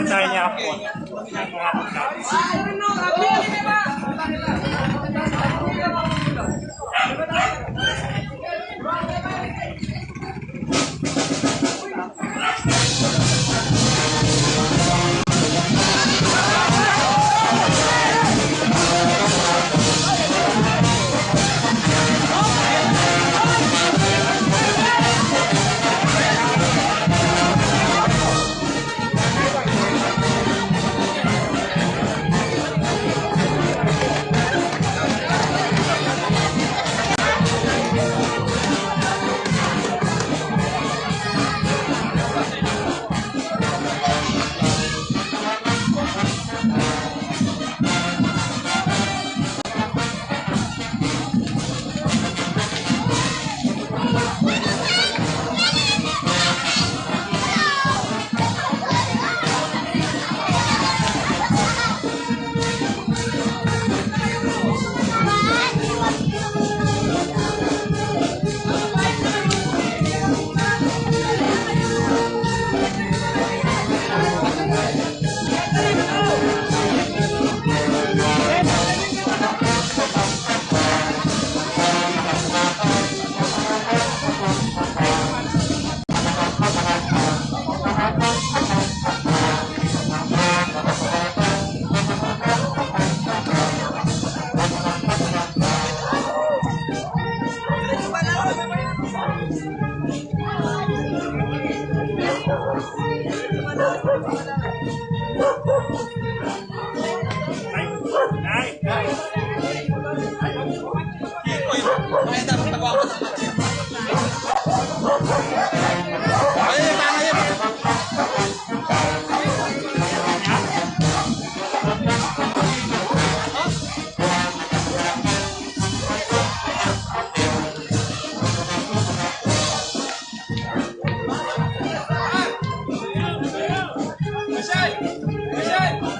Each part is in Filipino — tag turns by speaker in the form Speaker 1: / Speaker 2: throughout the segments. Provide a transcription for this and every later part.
Speaker 1: Tayo niya ako.
Speaker 2: Michelle!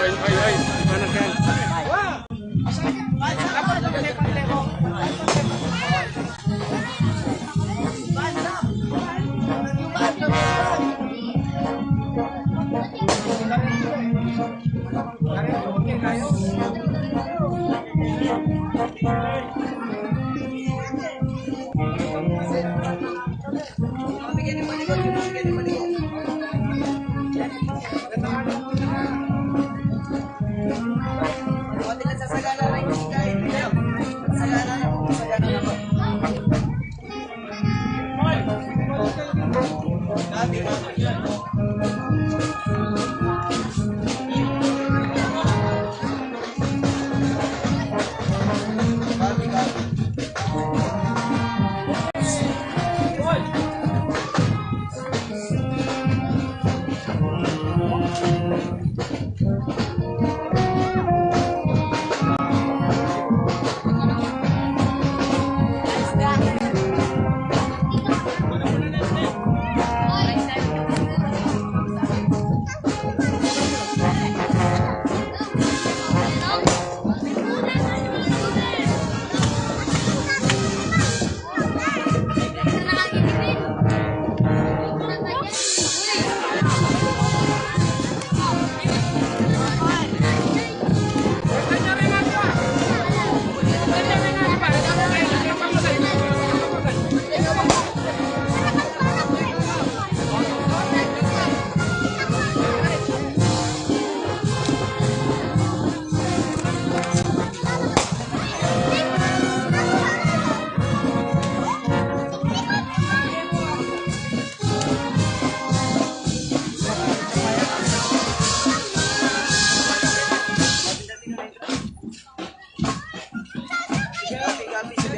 Speaker 1: Ay, ay, ay, gimana kan?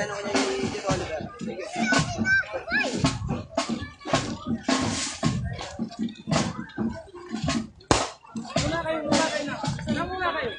Speaker 1: ako niya dito Oliver. Sige. Muna kayo na. Sana muna kayo.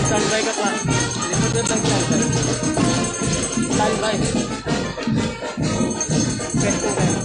Speaker 1: Standby ka pa. Dito lang standby. Standby. Best ko kayo.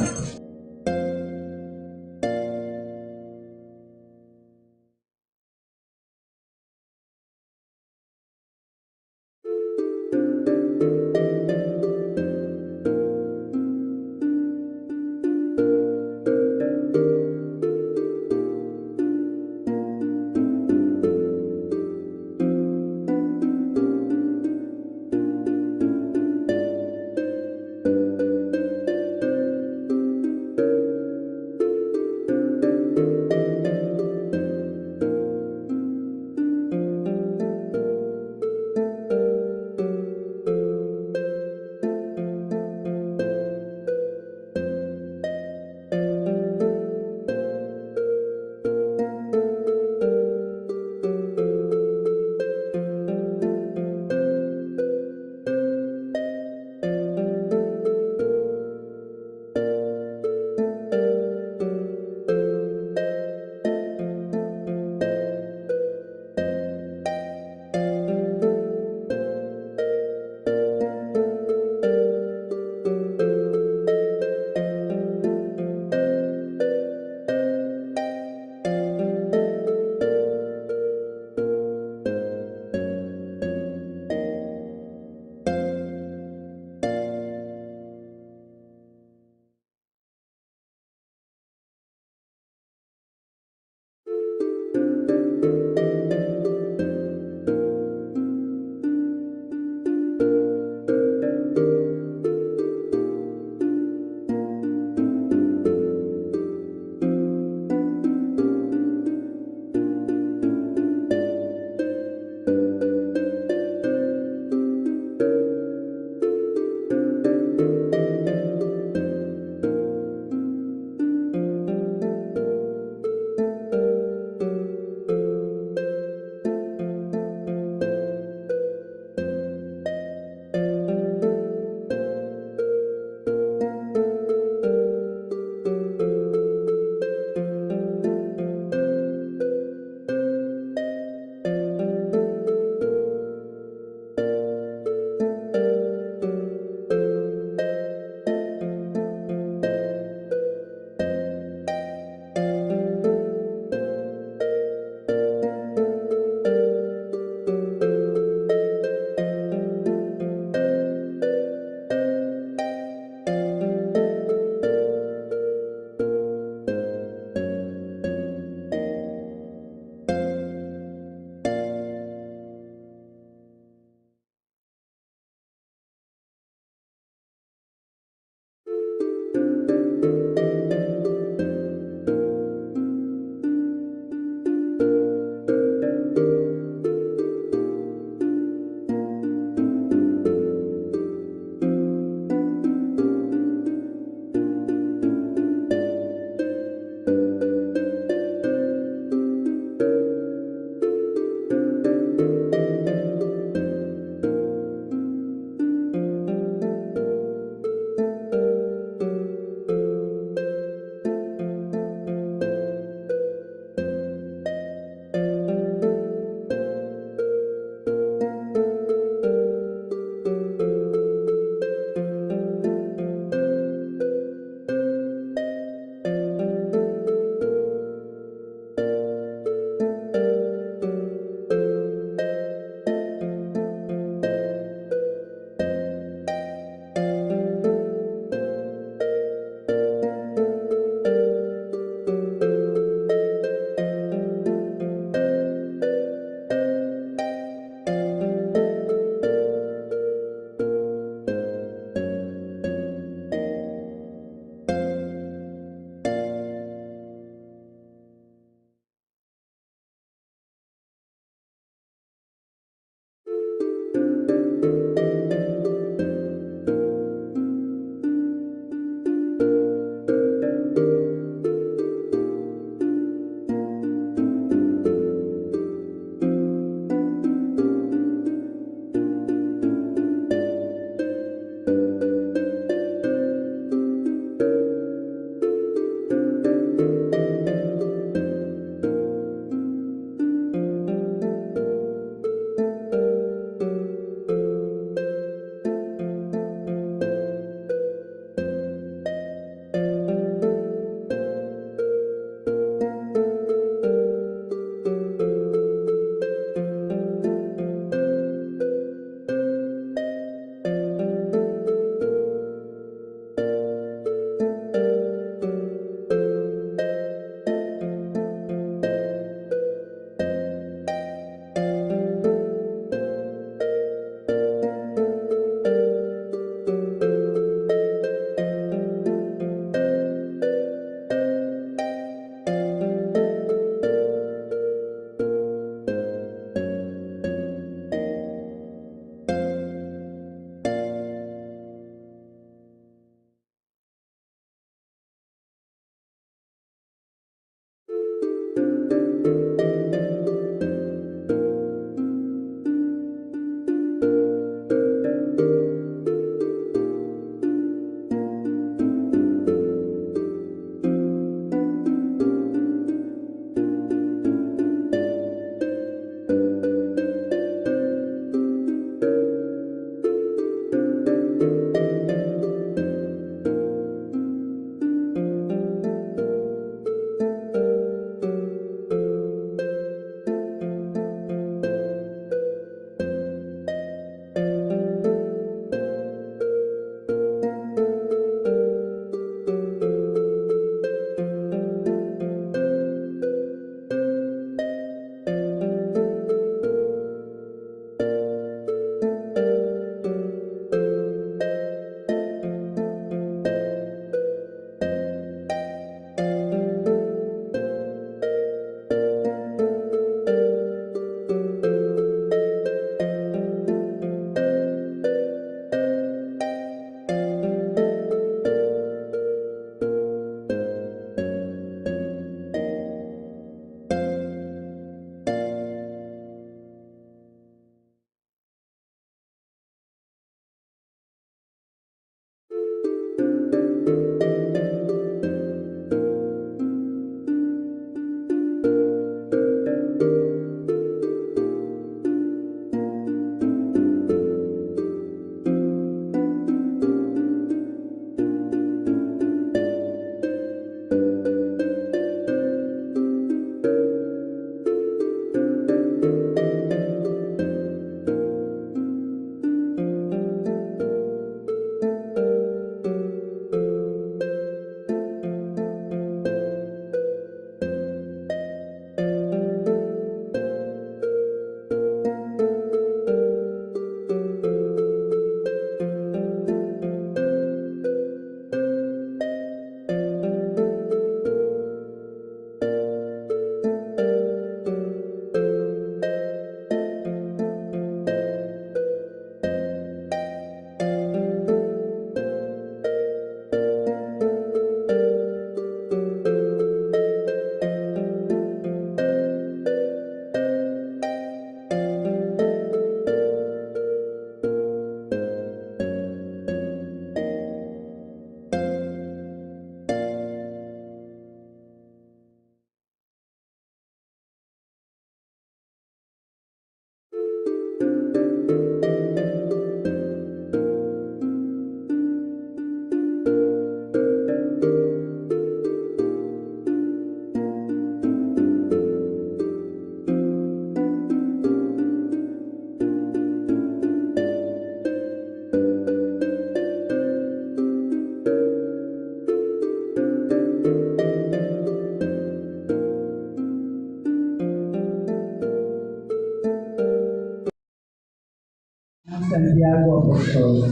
Speaker 2: Santiago Apostol.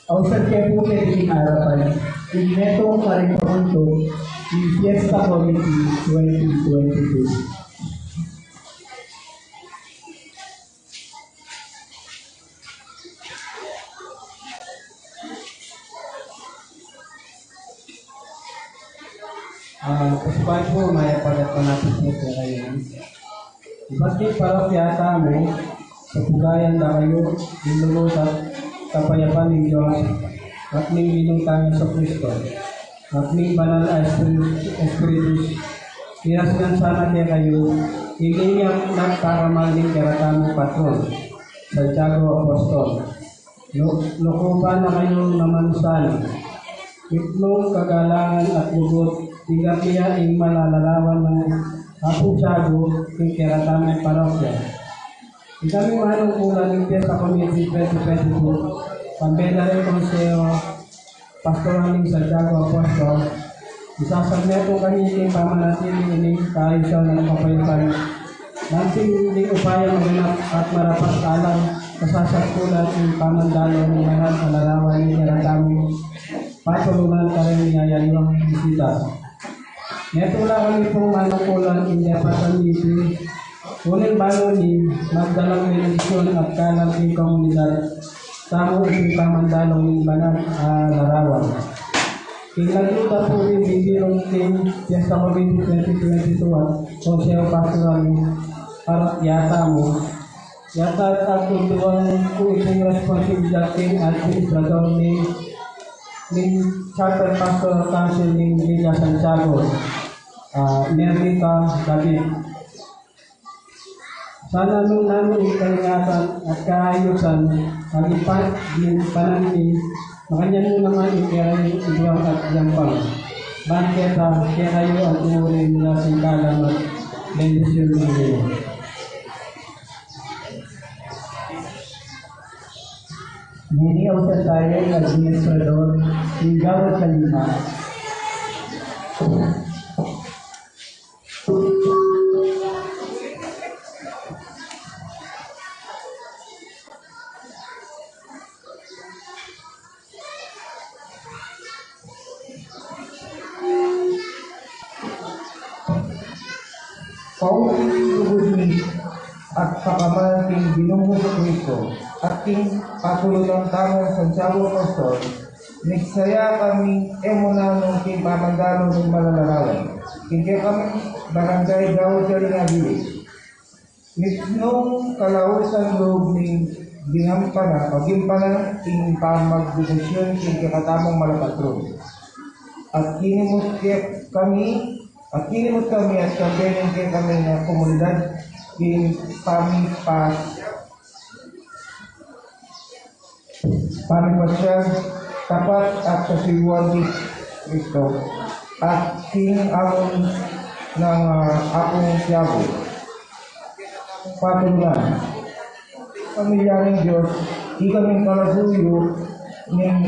Speaker 2: Ao sa tiempo que din harapan, inmeto pa rin pamunto yung Fiesta Committee 2022. Pasukan po, may pagkakanapit po sa kayo. Iba't di parokya kami, kapugayan na kayo, nilulot at kapayapan ng Diyos, at ning linungtang sa Kristo, at ning banal na Espiritus, pinasinan sana kaya kayo, hindi niya nagkaramal ng karatamong patron, Santiago Apostol. Lukuban na kayo naman sana, itlong kagalangan at lugot, tingkat niya ang malalarawan ng Apong Tiago ng karatamong parokya. Ikami manungkulan ng Fiesta Committee 2022, pambela rin Konseho Pastoral ng Santiago Apostol, isasagna po kanina pamanatili ining kaayusan ng kapayapaan. Nansing hindi upaya maganap at marapat alam kasasagpulan ng pamandalo ng mga kalarawan ng karatamong patulungan ka rin niyayayawang bisita. Neto lang kami pong manungkulan hindi pasamisi, ngunit bago ni magdalang benedisyon at kalang ng komunidad, tamo ng pamandalong ng banal larawan. Kinagluta po rin bibirong King Fiesta Committee 2022 at Konseho Pastoral para yata mo. Yata at tutuan ko itong responsibilidad King Administrador ng Charter Pastoral Council ng Villa Santiago, Nerita David. Sana nung namin ikalingatan at kaayusan, magipat din panangin, makanyan mo naman ikaray ibuang at yampang. Bangketa, kaya kayo at umurin na singkalan at bendisyon ninyo. Niniaw sa tayo ng administrador, Igawat Kalima. Pauling lubod ni at pakamanting binungo sa Kristo at king patulong tamang Santiago Apostol, nagsaya kami emuna ng king pamandalo ng malalarawan. Hindi kami barangay Gawad Kalina Village. Nung kalausan loob ng gimpana king pamagdesisyon king kakatamang malapatron. At kinimot kami at kampenin kay kami na komunidad king pamipasyal tapat at kasiluan ni Kristo at king amon ng Apong Tiago. Patunglan, pamilya ng Diyos, di kami kalasuyo ng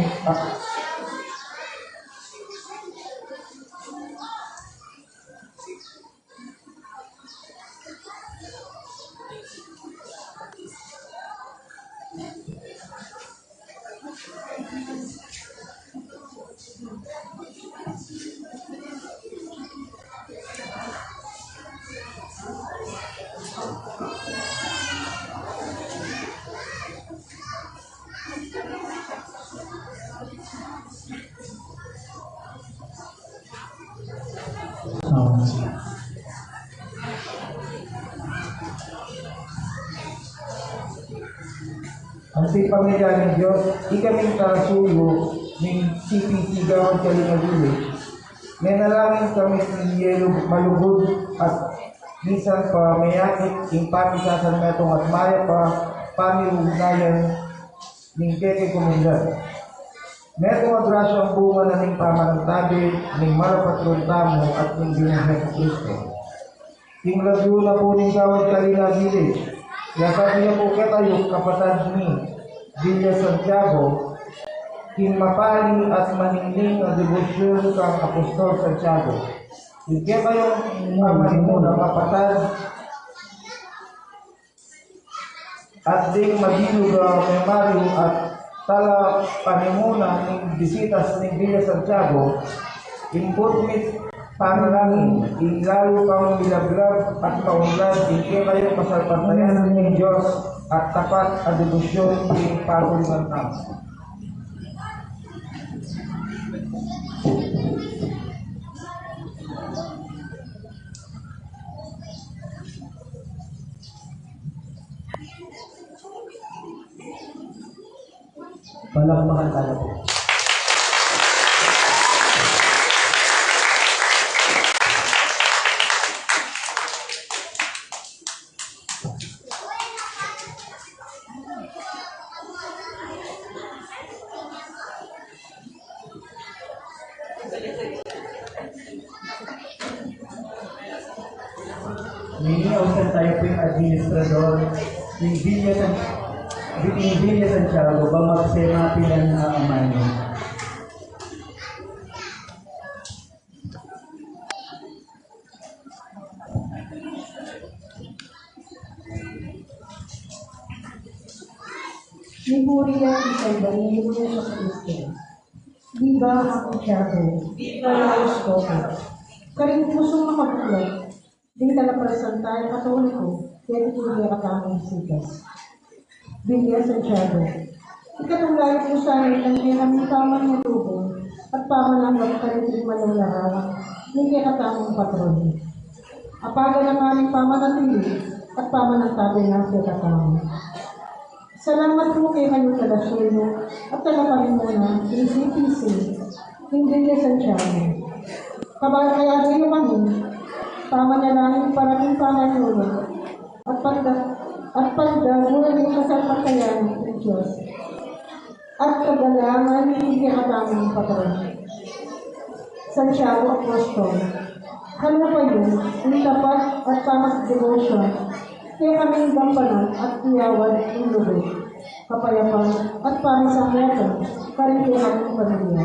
Speaker 2: ang pamilya ng Diyos, di kaming karasuyo ng CPC Gawad Kalina Village. May nalangin kami sa yelo malugod at minsan pa mayakit yung papisasan metong at maya pa pamiugnayan ng keke komunidad. Metong agrasyo ang bunga na ng pamanagtabi ng malapatron tamo at ng binigay sa Kristo. Yung lagyo na po ng Gawad Kalina Village, yata niya po katayo kapatid ni Villa Santiago, mapali at maningning ang debosyon kang Apostol Santiago. Hindi kayong pamanin mo na kapatid
Speaker 3: at ding madiluga kay Mario at tala panimuna ng bisitas ni Villa Santiago, imbot mit panalangin, ilalo kang milaglag at kaunlad, hindi kayo pasalpantayan ng Diyos at tapat at debosyon ng pagulungan tao.
Speaker 2: Palakpakan tayo po. Niniausan tayo po yung administrador ng Villa Santiago ba magsema pilang amano.
Speaker 4: Liburi ang isang banilo sa Kristo. Viva ang Santiago, viva ang Copa. Karing pusong makabulat, di talapasan tayo katoliko, kaya tuloy katamang sikas. Villa Santiago. Ikatulay po sa amin ang kailang tamang na tubo at pamananggap ka rin manong larawan ng katamang patron. Apaga ng aming pamanatili at pamanantabi ng katamang. Salamat po kay kanyang taga-suyo at talaparin mo na PCPC ng Villa Santiago. Kaya rin kami, pamanalangin parating pangayunan at pagdagulan ng kasalpatayan ng Diyos at kagalangan ng hindi katamang patron. Santiago Apostol, ano pa yun, yung tapat at tamas devotion, kaya kaming gampanan at iyawan ng lubid, kapayapan at pamisakyatan, karikya kaming pamilya.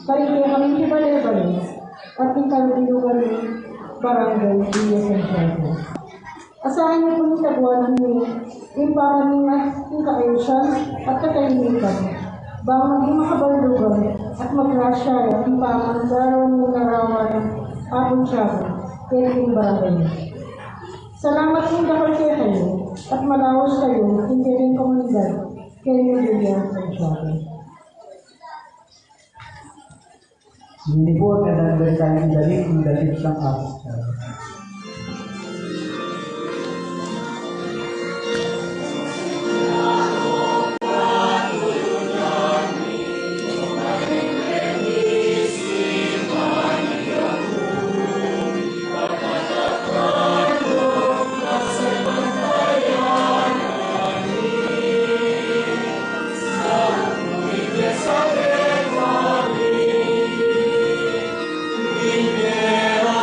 Speaker 4: Karikya kaming kibali-bali at ikalugan ng barangay Villa Santiago. Asahan niyo po yung tagwanan niyo, yung pamaningas, yung kaayusan at katahimikan, bang maging makabaldugan at magrasya yung pamandaraw ng larawan ng Abon Siyago, kaya yung barangay. Salamat po dahil kayo at malawas kayo hindi rin komunidad kaya yung Villa Santiago.
Speaker 2: Hindi po nagdadal tayong dalit ng dalit ng Abon Siyago.
Speaker 5: Libera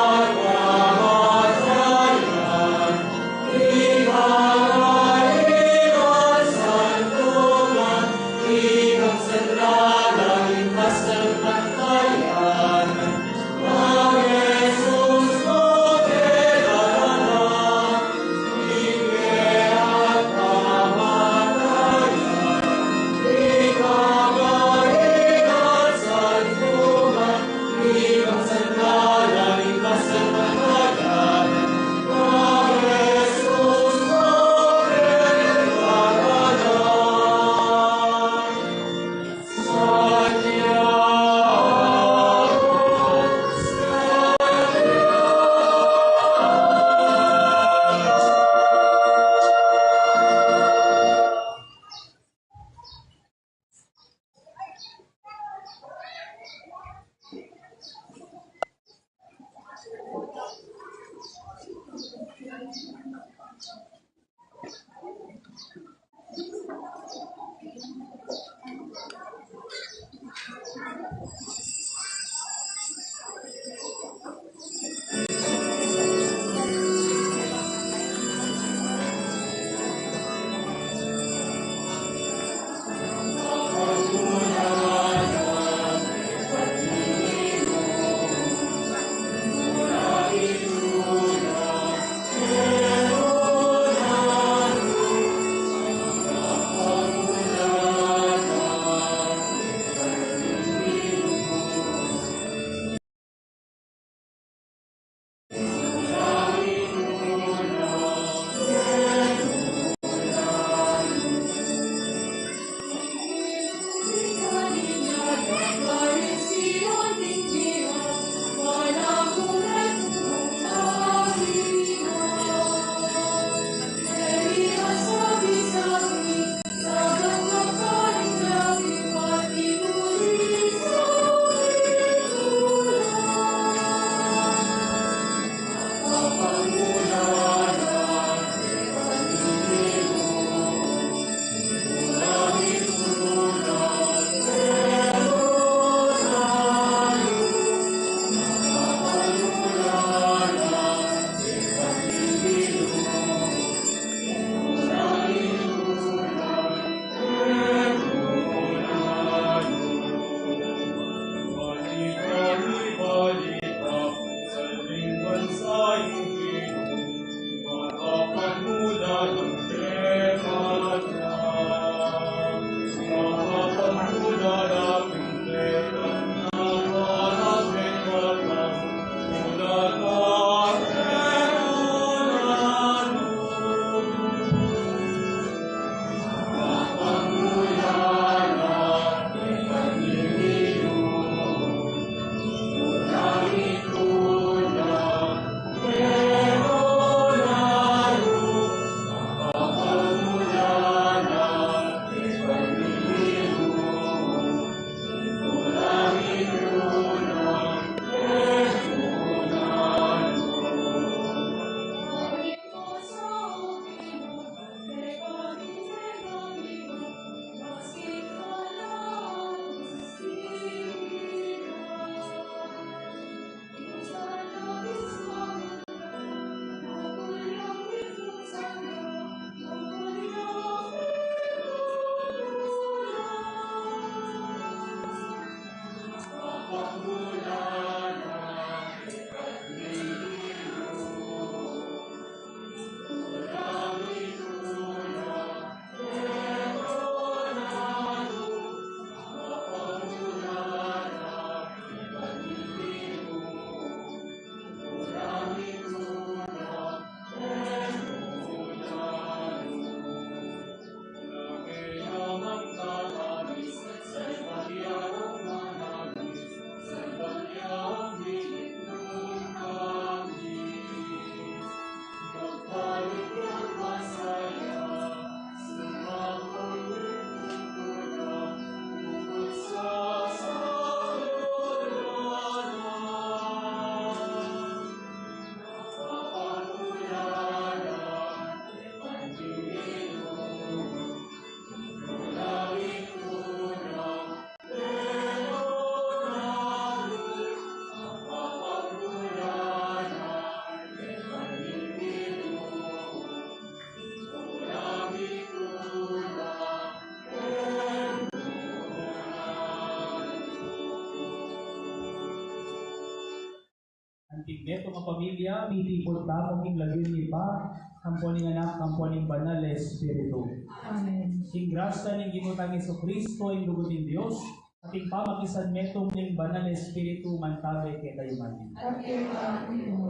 Speaker 2: Meto nga pamilya, mitipod tamo king lagyon ni pa, kamponing anak, kamponing banal na Espiritu.
Speaker 4: Amen.
Speaker 2: King grasya ning ginutang Iso Kristo, ing dugo ng Diyos, ating pamakisan metong ning banal na Espiritu, mantabe kay tayo manin.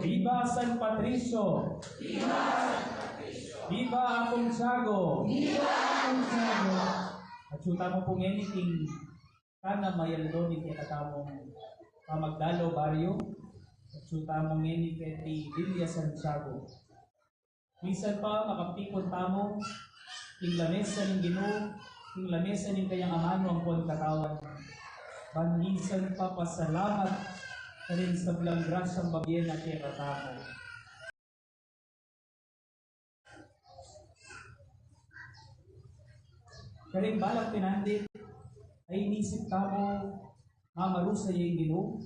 Speaker 2: Viva San Patricio! Viva akong Tiago! At suta mo pong anything, kana mayaldo ni kaya katamong Magdalo Barrio, at suta mong ngeni kay Villa Santiago. Minsan pa makapikon tamo, ing lamesa ning Ginoo, ing lamesa ning kayang amano ang pon katawan. Minsan pa pasalamat na rin sa blang grasyang bagyan na kaya katamo. Karing balang pinandit, ay inisip tamo mamarusa yung Ginoo.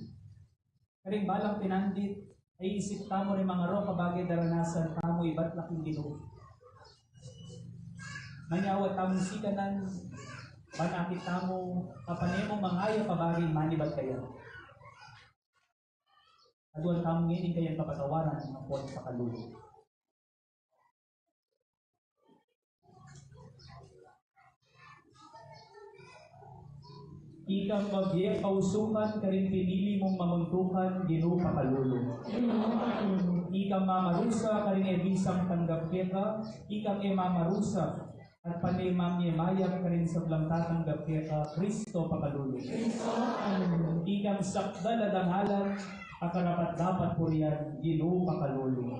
Speaker 2: Karing balang pinandit, ay isip tamo rin mga ro kabagay daranasan tamo iba't laking Ginoo. Manyawat tamo sikanan, banakit tamo kapanemo mangaya kabagay manibat kaya. Aduan tamo ngayon kayang kapatawaran ng pon sa kalulo. Ikang magye kausukan karing pinili mong mamuntukan Ginoo pakalulo. Ikang mamarusa karing ebisang tanggap kita, ikang emamarusa at panemamyemayang karing sa blang tatanggap kita Kristo pakalulo. Ikang sakdal at dangalan akarapat dapat po riyan Ginoo pakalulo.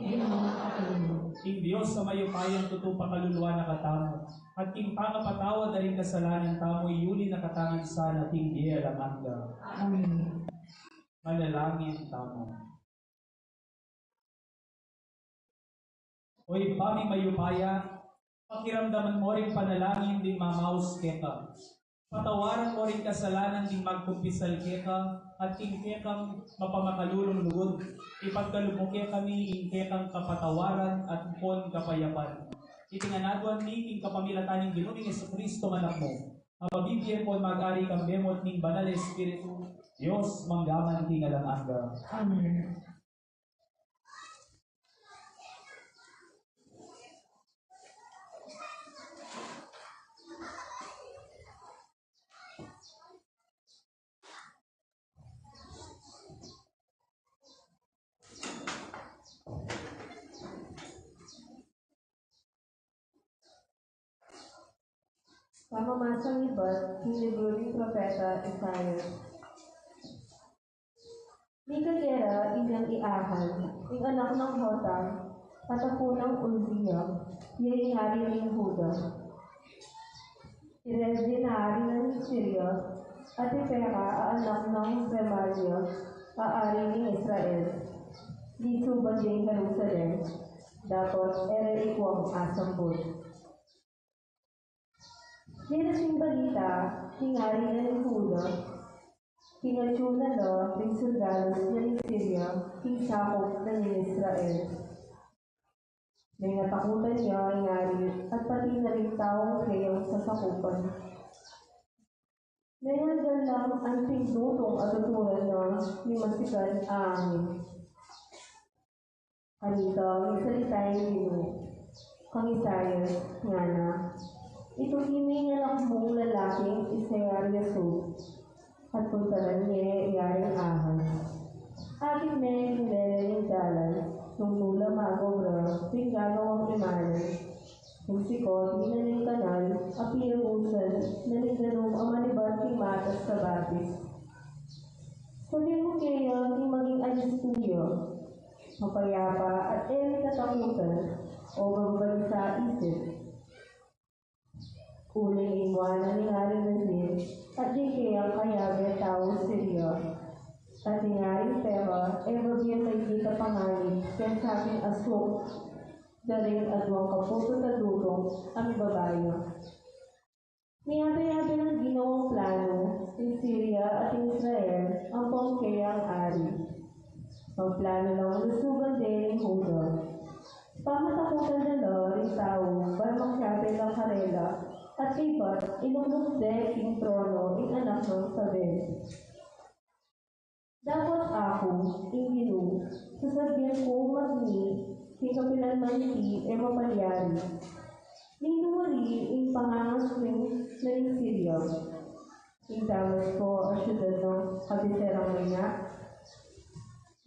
Speaker 2: Ing Diyos sa mayupayang tuto pakaluluwa na katamo, at king pangapatawa na rin kasalanan tamo iyuli na katangan sana king diya lamangga.
Speaker 4: Amen.
Speaker 2: Manalangin tamo. Oy pami mayupaya, pakiramdaman mo rin panalangin din mamaus keka. Patawaran mo rin kasalanan din magkumpisal keka, at king kekang mapamakalulong lugod. Ipagkalumukya kami ing kekang kapatawaran at pon kapayapan. Itinganadwan ni king kapamilatan ng Ginoo ning Jesucristo anak mo. Mapabibigyan po mag-ari kang bemot ning banal na Espiritu, Diyos manggaman king alamanga.
Speaker 4: Amen. Pamamasang iba't hinibro ni Propeta Isaiah. Di kagera inyang iahan, ing anak ng Hotam, at ako ng Uzziya, yay hari ng Huda. Si Rezin hari ng Syria, at si Peka anak ng Remalia, aari ng Israel. Di subad yung Jerusalem, dapat ere ikwang asambod. Dinasing balita, hinari na ng Huda, kinatuna na ng soldados na ng Syria, kinsakop na ng Israel. May natakutan niya hinari at pati na rin taong kayaw sa sakupan. Nayandan lang ang tingdutong at tuturan na ni masikan aangin. Kanito, may salita yung Ginoo, kang Isaiah, nga na, ito himing anak mong lalaking Isaiah-Yasub, at puntaran niya iyaring ahal. Aking may yung dalan, nung nula magobra, tingalo ang imanan. Yung sikot, minaling kanal, apiyabusan, nalindanong ang manibanting matas sa batis. Kunin mo kaya yung maging adjustuyo, mapayapa at katakutan, o babalik sa isip. Unang iwanan ni Haring Nazir, at di kaya kayabe tao Syria. At ni Haring Pera, babiyang may kita pangalit, kaya sa aking asok, daring adwang kapuso na dulong ang babayo. Niyabe-yabe ng ginawang plano, in Syria at in Israel, ang pangkayang ari. Ang plano ng lusugan din ng Huda. Pamatakutan na rin tao, para magsabi ng karela, at iba't inunukde king trono ing anak ng Sabel. Dapat ako, ing Ginoo,
Speaker 5: Sasabihan ko magni, king kapinalman ti e mapalyari. Ning lumari, ing pangangas ning naling Syria. Ing damas ko ang syudad ng kabiserang maya.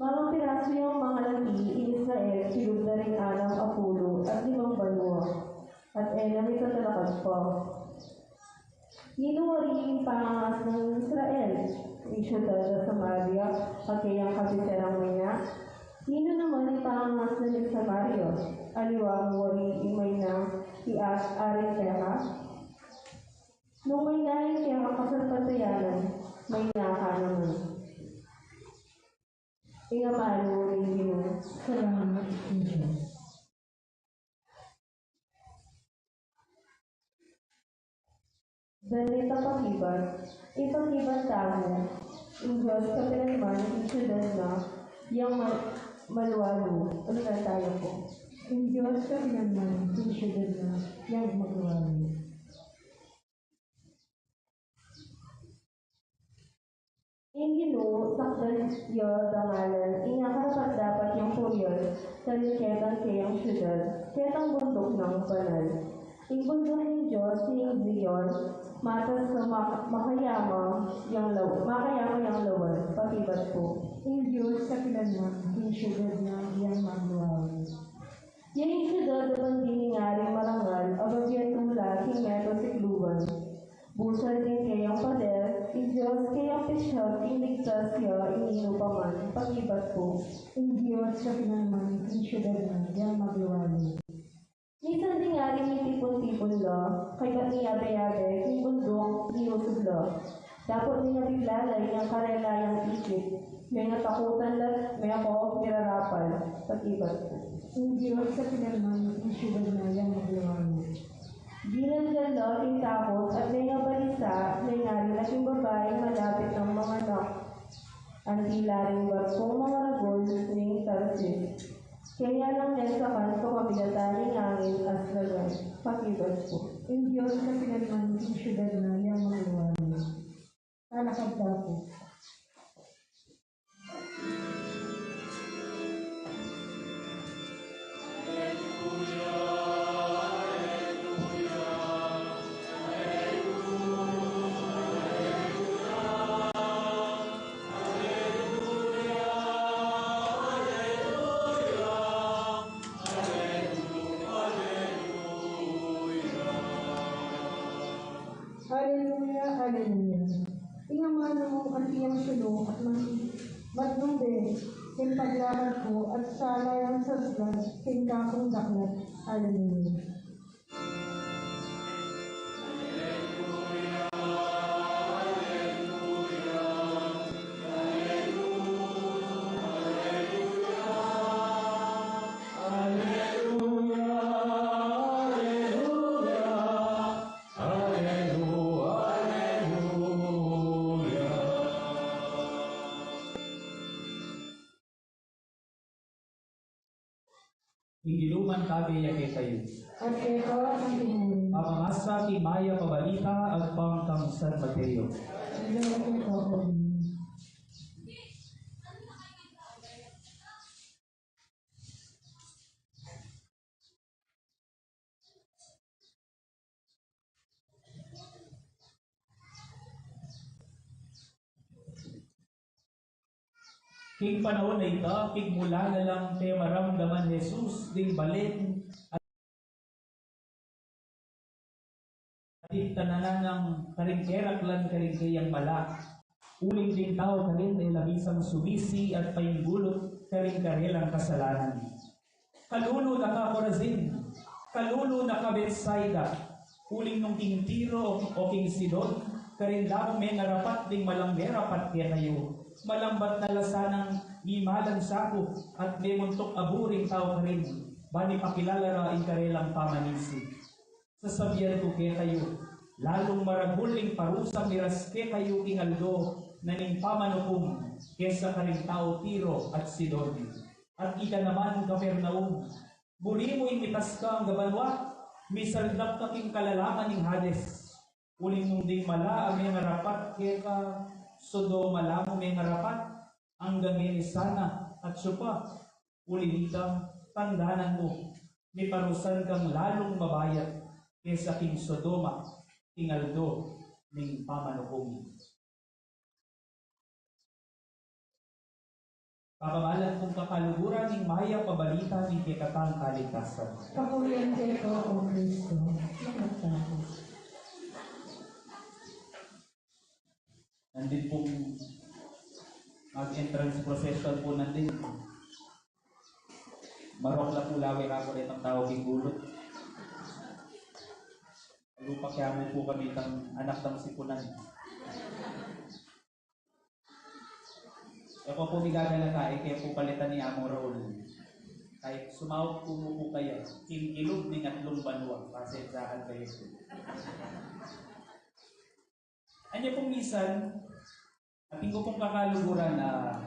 Speaker 5: Mga piraso yung mga lagi in Israel, silod na rin 6 at 5 banwa. At enami katalakad pa. Ginuwari ing pangangas ng Israel, ing syudad ng Samaria, pagkayang kabiserang maya. Nino naman ang pangangas na ng Samaria, aliwang wari imay na ias aring pera. Nung may naing kaya kasalpatayanan, may naka naman. Ingamalo rin yun.
Speaker 4: Salamat sa Diyos.
Speaker 5: Dalita ipakibat tamo, ang Diyos kapinalman, ang syudad na, yung maluwalo. Ano na tayo po?
Speaker 4: Ang Diyos ka naman, ang syudad na yang magluwalay.
Speaker 5: Yung Ginoo, sakdan yo dangalan, inakarapat dapat yung puryon, taliketang kayang syudad, ketang bundok ng banal. Yung bundok ng Diyos, yung Zion, matas sa makayama yung lawan, pakibat po.
Speaker 4: Ang Diyos ka naman, ang syudad na yang magluwalay.
Speaker 5: Yung syudad naman diningaring marangal, abagyan tula, himeto sikluban. Busal din kayang pader, yung Diyos kayang pisyot, inigtas siya, inino pa man, pakibat po.
Speaker 4: Ang Diyos ka naman, ang syudad na yang magluwalay.
Speaker 5: Minsan din nga rin yung tipon-tipon la, kaya niyabe-yabe, yung bundok, inusog la. Dapat niya biglalay yung karelayang isip, may natakutan lang, may ako, nirarapal, pakibat po.
Speaker 4: Ang Diyos ka naman, ang syudad na yang magluwalay.
Speaker 5: Ginagala ang takot at may nabalisa, may narilaking babae malapit ng mga anak. Ang tila rin barkong mga ragol ng Tarsis. Kaya lang nesakan sa kabilatan ng angin at lagan. Pakibat po.
Speaker 4: Ang Diyos ka naman, ang syudad na yang magluwalay. Talakad dapat. Hallelujah, hallelujah. Ingamano mo ang tiyang sulong at matnumbe, kin paglakad ko at salay ang saslan, kin kakong daklat. Hallelujah.
Speaker 1: Hingiluman kami yakay kayo.
Speaker 4: At ito ang tinuloy.
Speaker 1: Amamasa ti Maya pabalita at pangkang San Mateo.
Speaker 4: Lord, ito ang
Speaker 1: King panahon na ito, king mula na lang te maramdaman Jesus, ding balin at tananan ng karingkerak lan karingkayang mala. Uling ding tao karin na labisang sumisi at painggulot karingkarelang kasalanan. Kalulo na ka Corazin, kalulo na ka Bethsaida, uling nung king Tiro o king Sidon, karindamo may narapat ding malambera pat kaya kayo. Malambat na lasanang imalang sako at may muntok aburing tao ka rin. Bani pakilala ra in karelang pamanisi. Sasabihan ko kaya kayo, lalong maraguling parusang miras kaya kayo ingaldo na ning pamanukom kesa karing tao Tiro at Sidon. At ika naman Kapernaum, buri mo imitas ka ang gabalwa, misaldap ka king kalalaman ning Hades. Uling nung ding mala ang may ngarapat kaya ka Sodoma lamang may ngarapat ang gangin sana at supa Uli dita, tandaanan mo, may parusan kang lalong mabayat kaysa king Sodoma, tingaldo, ning pamanukom. Pababalan kong kakaluguran ng maya pabalita ng kikatang kaligtasan.
Speaker 4: Kapuliante ko, O Kristo, magtapos.
Speaker 1: Nandun pong mag-entrance procession po nandun. Marok na po lawi ako rin ang tawag ng gulot. Lupa kaya mo po kami ng anak ng sipunan. Ako po bigagala tayo, kaya po palitan ni Amo Raul. Kahit sumawag po mo po kayo, kilog ng atlong banwa, pasensyahan kayo po. Ano pong minsan, ating ko pong kakaluguran na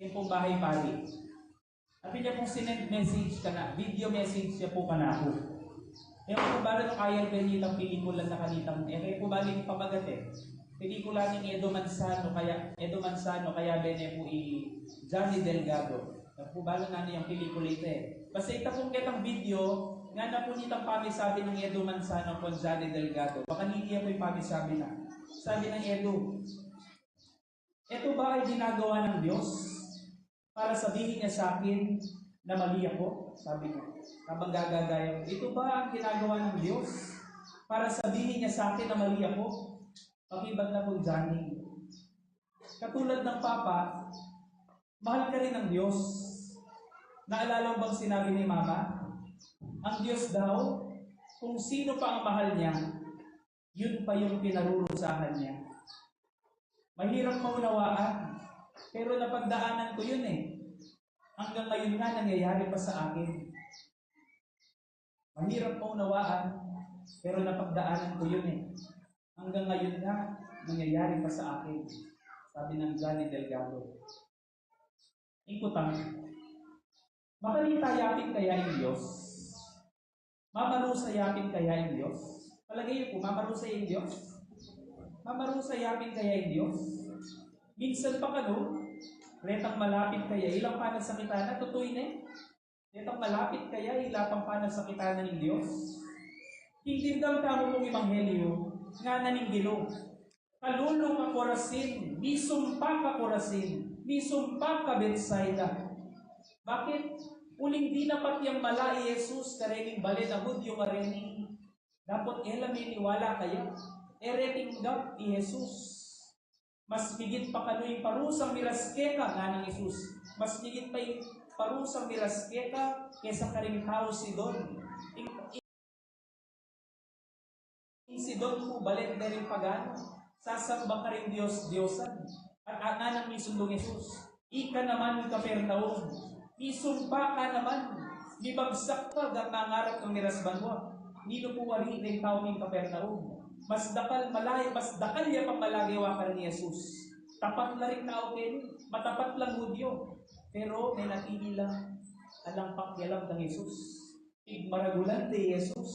Speaker 1: yung pong bahay pari. At niya pong sinend message ka na, video message niya po ka na ako. Kaya po ba nung kaya ganitang pelikula na kanitang, kaya po ba yung pamagate? Pelikula ni Edo Manzano, kaya bene po Johnny Delgado. Kaya po ba na yung pelikula ito eh. Basta ito pong kitang video, nga na po nitang pamisabi ng Edo Manzano kung Johnny Delgado. Baka hindi po yung pamisabi na. Sabi ng Edo, ito ba ay ginagawa ng Diyos para sabihin niya sa akin na mali ako? Sabi niya, habang gagagaya ko, ito ba ang ginagawa ng Diyos para sabihin niya sa akin na mali ako? Pakibag na po Johnny. Katulad ng Papa, mahal ka rin ng Diyos. Naalala mo bang sinabi ni Mama? Ang Diyos daw, kung sino pa ang mahal niya, yun pa yung pinarurusahan niya. Mahirap maunawaan, pero napagdaanan ko yun eh. Hanggang ngayon nga nangyayari pa sa akin. Mahirap maunawaan, pero napagdaanan ko yun eh. Hanggang ngayon nga, nangyayari pa sa akin. Sabi ng Johnny Delgado. Ikutang, makalitayakin kaya yung Diyos? Mamarusayapin kaya yung Diyos? Palagay niyo po, mamarusay yung Diyos? Mamarusayapin kaya yung Diyos? Minsan pa retang malapit kaya, ilang panasakita na, tutuin eh. Retang malapit kaya, ilapang panasakita na ng Diyos? Hindindang kamo pong Ebanghelyo, nga naninggilo. Kalulong ka Corazin, bisumpa ka Corazin, bisumpa ka Bethsaida. Bakit? Uling di napat yung malay Jesus karening balin na Hudyo karening. Dapat may niwala kaya. Ereting gap ni Jesus. Mas higit pa kano'y parusang miraskeka nga ni Jesus. Mas higit pa yung parusang miraskeka kesa karing tao si Don. Si Don po balik na rin pagano. Sasamba ka rin Diyos-Diyosan. At ananang misundong Jesus. Ika naman Kapernaum. Isumpa ka naman. Libagsak pa at nangarap ng miras banwa. Nino po wari na yung tao ng Kapernaum. Mas dakal niya pang malagawa ka rin ni Jesus. Tapat na rin tao kayo. Matapat lang Hudyo. Pero may natili lang alang pakyalam ng Jesus. Igmaragulan de Jesus.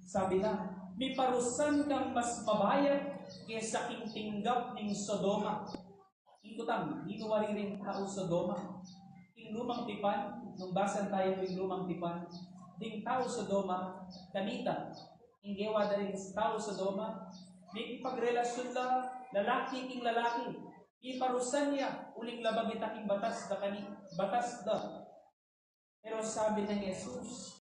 Speaker 1: Sabi na, may parusan kang mas mabayad kaysa tinggap ng Sodoma. Ikutang, inuwari rin tao Sodoma. Yung lumang tipan, nung basan tayo yung lumang tipan, ding tao Sodoma, kanita, inggewa na rin tao Sodoma, may pagrelasyon la, lalaki king lalaki, iparusan niya, uling labag itaking batas da batas da. Pero sabi ng Jesus,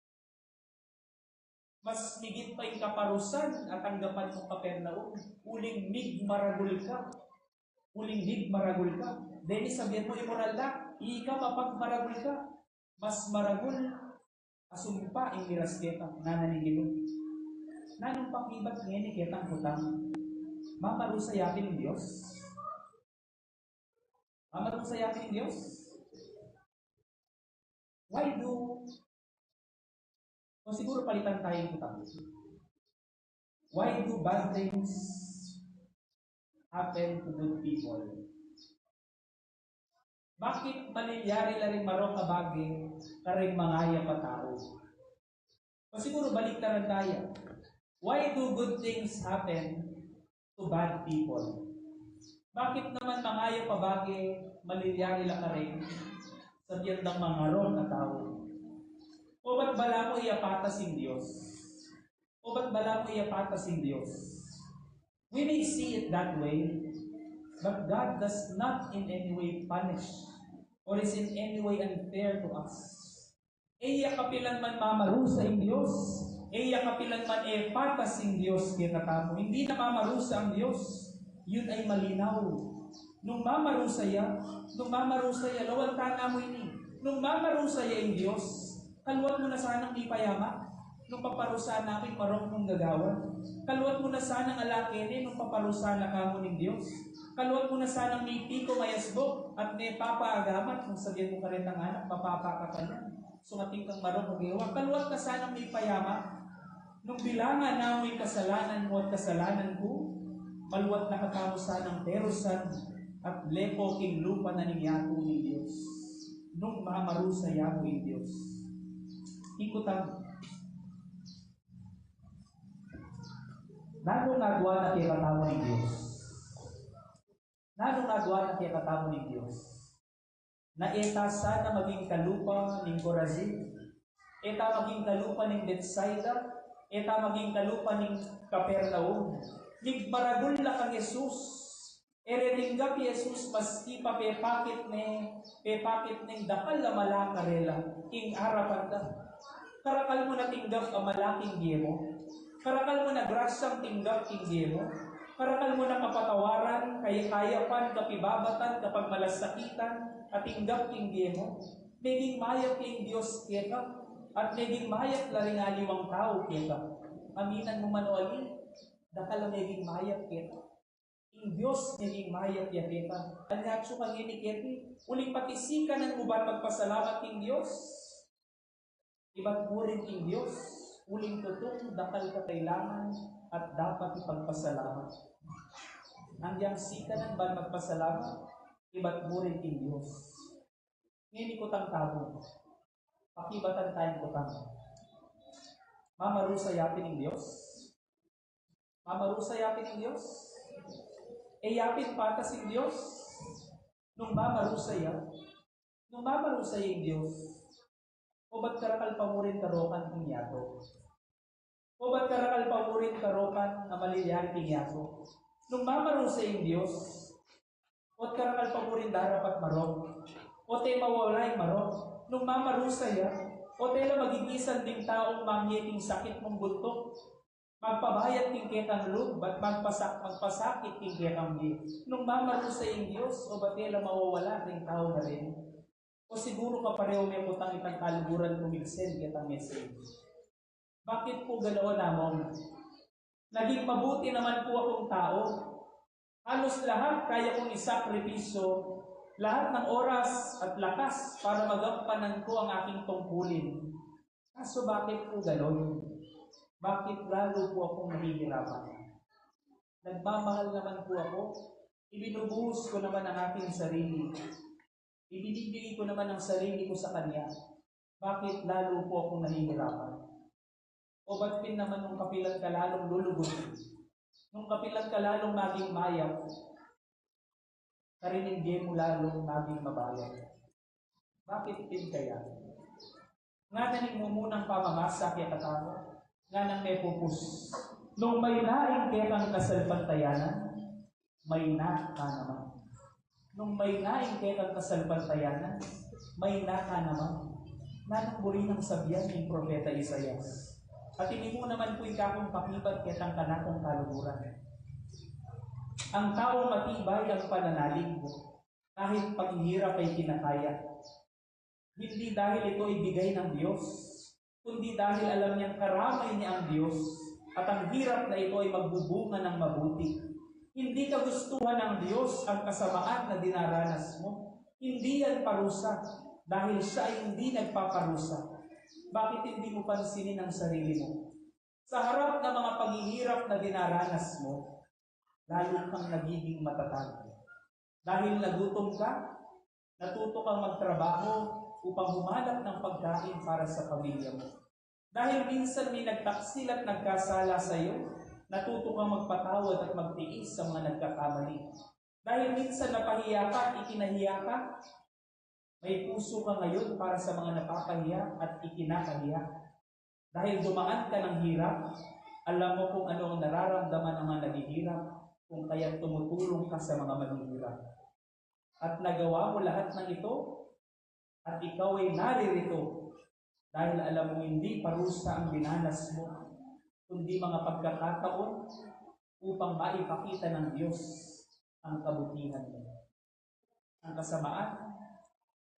Speaker 1: mas higit pa yung kaparusan at tanggapan ng Kapernaum, uling mig maragul ka. Uling mig maragul ka. Dahil sabihin mo, imoral na, ika mapag maragul ka. Mas maragul, asumpa, yung mirasketa, nananigilo. Nanong pakibat ngayon, iketang hutang. Mamarusayapin ng Diyos? Mamarusayapin ng Diyos? Why do o siguro palitan tayo ng hutang. Why do bad things happen to good people? Bakit mangyayari na rin marong kabagi karing mangaya pa tao? O siguro baliktaran tayo. Why do good things happen to bad people? Bakit naman mangaya pa bagi mangyayari na rin sa biyandang mangaron na tao. O ba't bala mo iapatas in Diyos? O ba't bala mo iapatas in Diyos? We may see it that way, but God does not in any way punish or is in any way unfair to us. Iya kapilan man mamarusa in Diyos, iya kapilan man patas in Diyos kaya katamo. Hindi na mamarusa ang Diyos, yun ay malinaw. Nung mamarusaya, lawal tana mo ini. Nung mamarusaya in Diyos, kalwat mo na sanang ipayama. Nung paparusa namin marong mong gagawan. Kalwat mo na sanang alakene nung paparusa na kamo ng Diyos. Kalwat mo na sanang may piko mayasbo at may papaagamat. Kung sabihin mo ka rin ng anak, mapapaka ka na. So ating kang marong magawa. Kalwat ka sanang may payama. Nung bilangan na mo'y kasalanan mo at kasalanan ko, maluwat na katamo sanang perusan at lepo king lupa na ningyato ng Diyos. Nung mamarusaya mo ng Diyos. Ikutang Nanong nagawa na kaya katamo ng Diyos? Nanong nagawa na kaya katamo ng Diyos? Na eta sana maging kalupa ng Corazin, eta maging kalupa ng Bethsaida, eta maging kalupa ng Capernaum. Nigbaragul na kang Jesus, eretinggap Jesus maski pa pepakit ng dakal na malakarela, king arapan ka. Karakal mo na tinggap ang malaking giyemo. Karakal mo na grasyang tinggap king mo. Karakal mo na kapatawaran, kaya-kayapan, kapibabatan, kapag malasakitan, at tinggap king mo. Naging mayap king Diyos kaya at naging mayap laringaliwang tao kaya. Aminan mo manuali, dakal ang naging mayap kaya. King Diyos naging mayap kaya kaya. Anhatso kang iniketi, uling patisikan ng uban magpasalamat king Diyos. Iba't mo rin king Diyos. Uling tutong dakal ka kailangan at dapat ipagpasalamat. Ang yang sika ng ban magpasalamat, iba't mo rin king Diyos. Ngayon ikutang tabo, pakibatan tayong kutang. Mamarusayapin ng Diyos? Mamarusayapin ng Diyos? Yapin patas ng Diyos? Nung mamarusaya yung Diyos, o ba't karakal pamurin karokan pinyato? O ba't karakal pamurin karokan na malilihan pinyato? Nung mamarusay yung Diyos, o't karakal pamurin darap at marong, o te mawalay marong, nung mamarusaya, o tela magigisan ding taong mangyeting sakit mong buntok, magpabayat king ketang loob, ba't magpasakit king ketang di. Nung mamarusay yung Diyos, o ba't tela mawawala ding tao na rin? O siguro ka pareho may putang itang kaluguran kumiksen kitang message. Bakit po ganoon namon? Naging mabuti naman po akong tao. Halos lahat kaya kong isakripisyo, lahat ng oras at lakas para magampanan ko ang aking tungkulin. Kaso bakit po ganoon? Bakit lalo po akong nahihirapan? Nagmamahal naman po ako. Ibinubuhos ko naman ang aking sarili. Ibinibigay ko naman ang sarili ko sa Kanya. Bakit lalo po akong nahihirapan? O ba't pin naman nung kapilan ka lalong lulugutin? Nung kapilan ka lalong maging mayaw, karinindi mo lalong maging mabayaw. Bakit pin kaya? Nga naning mo munang pamamasa kaya katamo, nga nang may pupus. Nung may naing kaya kang kasalpantayanan, may na ka naman. Nung may naing kaya kasalpantayanan, may naka naman. Nanang buri ng sabihan ng Propeta Isaias. At hindi mo naman po ikakong pakibat kitang kanakong kaluguran. Ang taong matibay ang pananalig mo, kahit paghihirap ay kinakaya. Hindi dahil ito ibigay ng Diyos, kundi dahil alam niyang karamay niya ang Diyos, at ang hirap na ito ay magbubunga ng mabuti. Hindi kagustuhan ng Diyos ang kasamaan na dinaranas mo. Hindi yan parusa, dahil siya ay hindi nagpaparusa. Bakit hindi mo pansinin ang sarili mo? Sa harap ng mga paghihirap na dinaranas mo, lalo kang nagiging matatag. Dahil nagutom ka, natuto kang magtrabaho upang humanap ng pagkain para sa pamilya mo. Dahil minsan may nagtaksil at nagkasala sa iyo, natuto kang magpatawad at magtiis sa mga nagkakamali. Dahil minsan napahiya ka at ikinahiya ka, May puso ka ngayon para sa mga napapahiya at ikinakahiya. Dahil dumaan ka ng hirap, alam mo kung ano ang nararamdaman ng mga naghihirap, kung kaya tumutulong ka sa mga maghihirap. At nagawa mo lahat ng ito, at ikaw ay naririto, dahil alam mo hindi parusa ang binanas mo, kundi mga pagkakataon upang maipakita ng Diyos ang kabutihan mo. Ang kasamaan,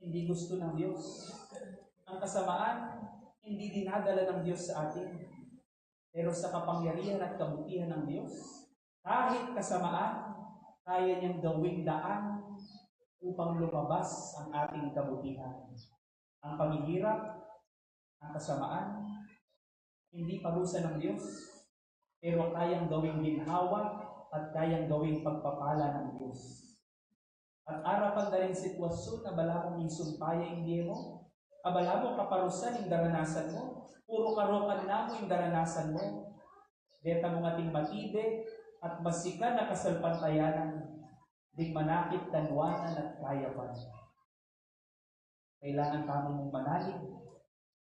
Speaker 1: hindi gusto ng Diyos. Ang kasamaan, hindi dinadala ng Diyos sa atin. Pero sa kapangyarihan at kabutihan ng Diyos, kahit kasamaan, kaya niyang gawing daan upang lumabas ang ating kabutihan. Ang paghihirap, ang kasamaan, hindi parusa ng Diyos, pero kayang gawing ginhawa at kayang gawing pagpapala ng Diyos. At arapan na rin sitwasyon na bala mong isumpaya hindi mo, abala mo kaparusan yung daranasan mo, puro karokan na mo yung daranasan mo, deta mong ating matibe at masikan na kasalpantayanan, ding manakit kanwanan at kayapan. Kailangan kami mong manalig,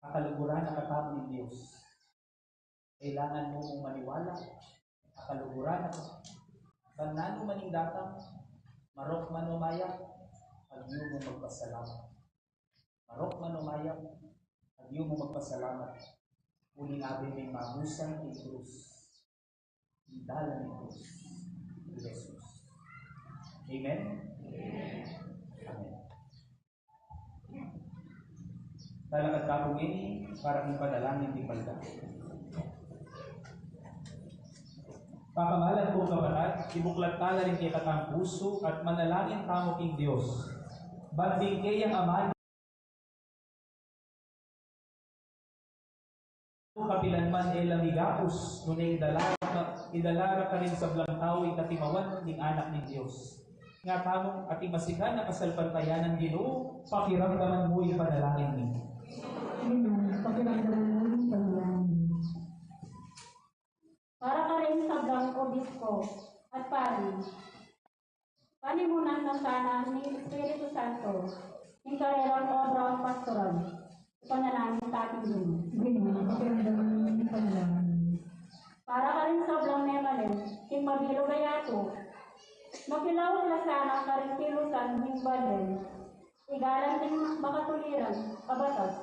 Speaker 1: kakaluguran na katamo ng Diyos. Kailangan mo mong maniwala, kakaluguran na banano maning datang, marok man umayak, agyo mo magpasalamat. Marok man umayak, agyo mo magpasalamat. Uling abin may mabusan ng krus. Hidala ng krus. Jesus. Amen? Amen. Talakad ka po ini para ipadalangin di palda. Pakamalan po kabatat, ibuklat tala rin kay katang puso at manalangin tamo king Diyos. Banding kayang aman, kapilanman ay lamigapos, nunay idalara ka rin sa blantaw katimawan ng anak ng Diyos. Nga tamong ating masikan na kasalpantayanan Ginoo, pakiramdaman mo yung panalangin niyo.
Speaker 4: Pakiramdaman mo yung panalangin.
Speaker 5: Para ka rin sa Blanco Obispo at Pari, panimunan na sana ni Espiritu Santo yung karerang obra pastoral. Panalangin sa ating Ginoo.
Speaker 4: Pakiramdaman mo yung panalangin.
Speaker 5: Para ka rin sa Blanc Memalen, yung mabilo gayato, makilawag na sana ka rin pilusan ng balen, igalan din makatuliran, kabatas,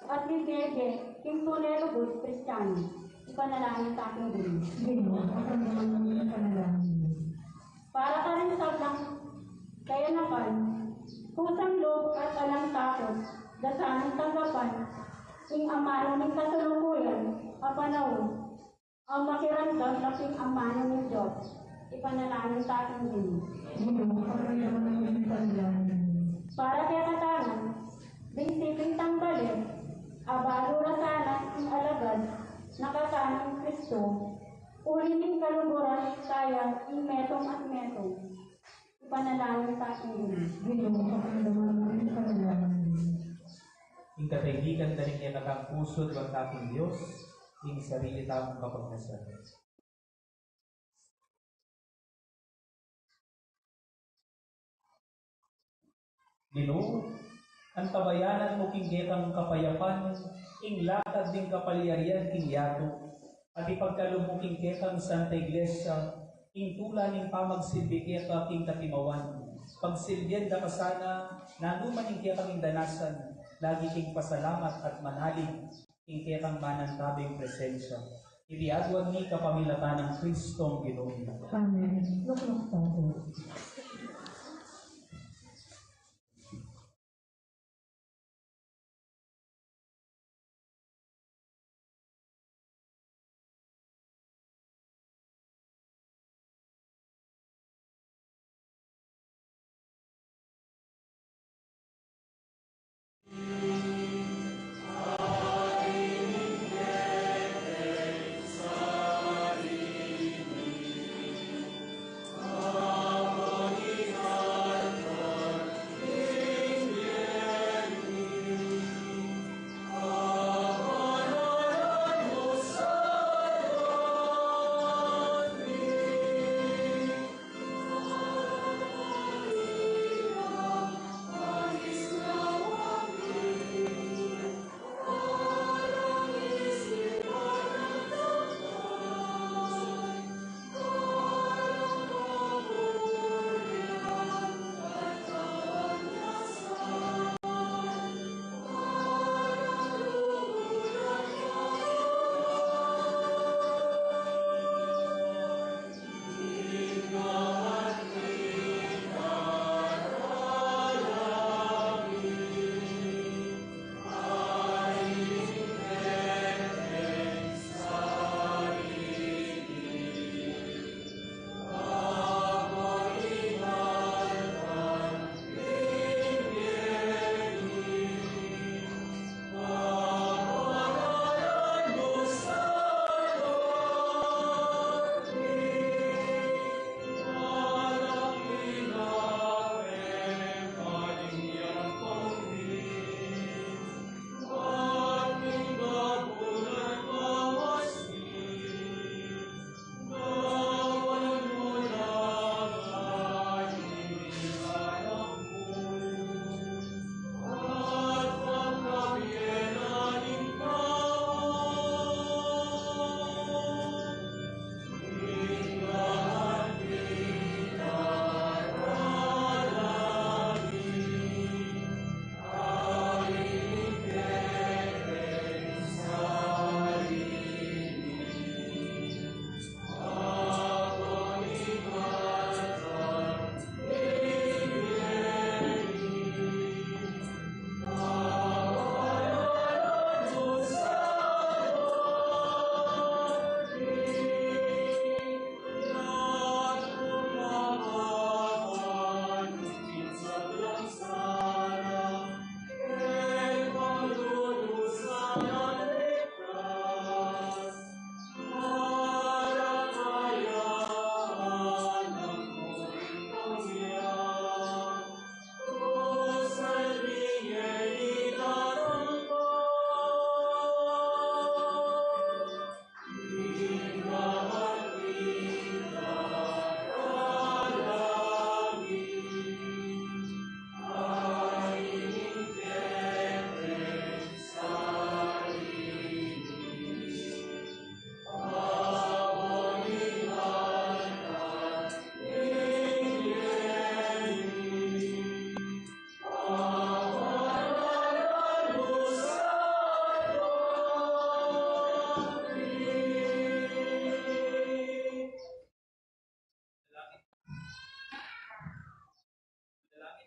Speaker 5: at bibiyege, yung tunero good, Kristiyano. Ipanalangin sa ating Ginoo.
Speaker 4: Pakiramdaman mo yung panalangin.
Speaker 5: Para ka rin sa Blanc Kayanapan, kusang loob at alang takot, dasanang tanggapan, ing amano ng kasalukuyan, panahon, ang makiramdam na ping amano ng Diyos, ipanalangin sa ating Ginoo.
Speaker 4: Pakiramdaman mo yung panalangin.
Speaker 5: Para kaya katangan, binsiping tanggalin, abalura sana ang alagad, nakatanang Kristo, ulining kaluburan kaya in metong at metong, ipanalangin sa ating
Speaker 4: Ginoo, pakiramdaman mo yung panalangin.
Speaker 1: Yung kataibigan na rin niya nakang puso at ating Diyos, yung sarili tamong kapagnasan. Ginoo, ang tabayanan mo kinggitang kapayapan, ing lakad ding kapalyarian king yato, at ipagkalubok kinggitang Santa Iglesia, ing tula ning pamagsilbiketa king katimawan. Pagsilbian da kasana, nanuman ing kitang indanasan, lagi king pasalamat at manalig, ing kitang manantabing presensya. Ibiagwan ni kapamilatan ng Kristong Ginoo.
Speaker 4: Amen. Luklok tayo.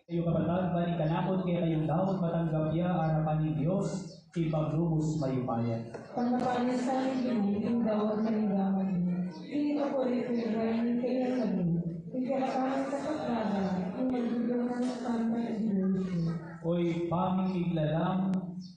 Speaker 1: Kayo kapatag, bali kanapon kaya kayong daot matanggap ya harapan ni Diyos, ipaglubos mayupayan.
Speaker 4: Pagkapalis sa amin, yung dawag na ligaman niya. Hindi ko po rin kung kaya sabi. Hindi kasama sa katrada, yung magdudong ng santa at dinulisyo.
Speaker 1: Oy, paming iglalang,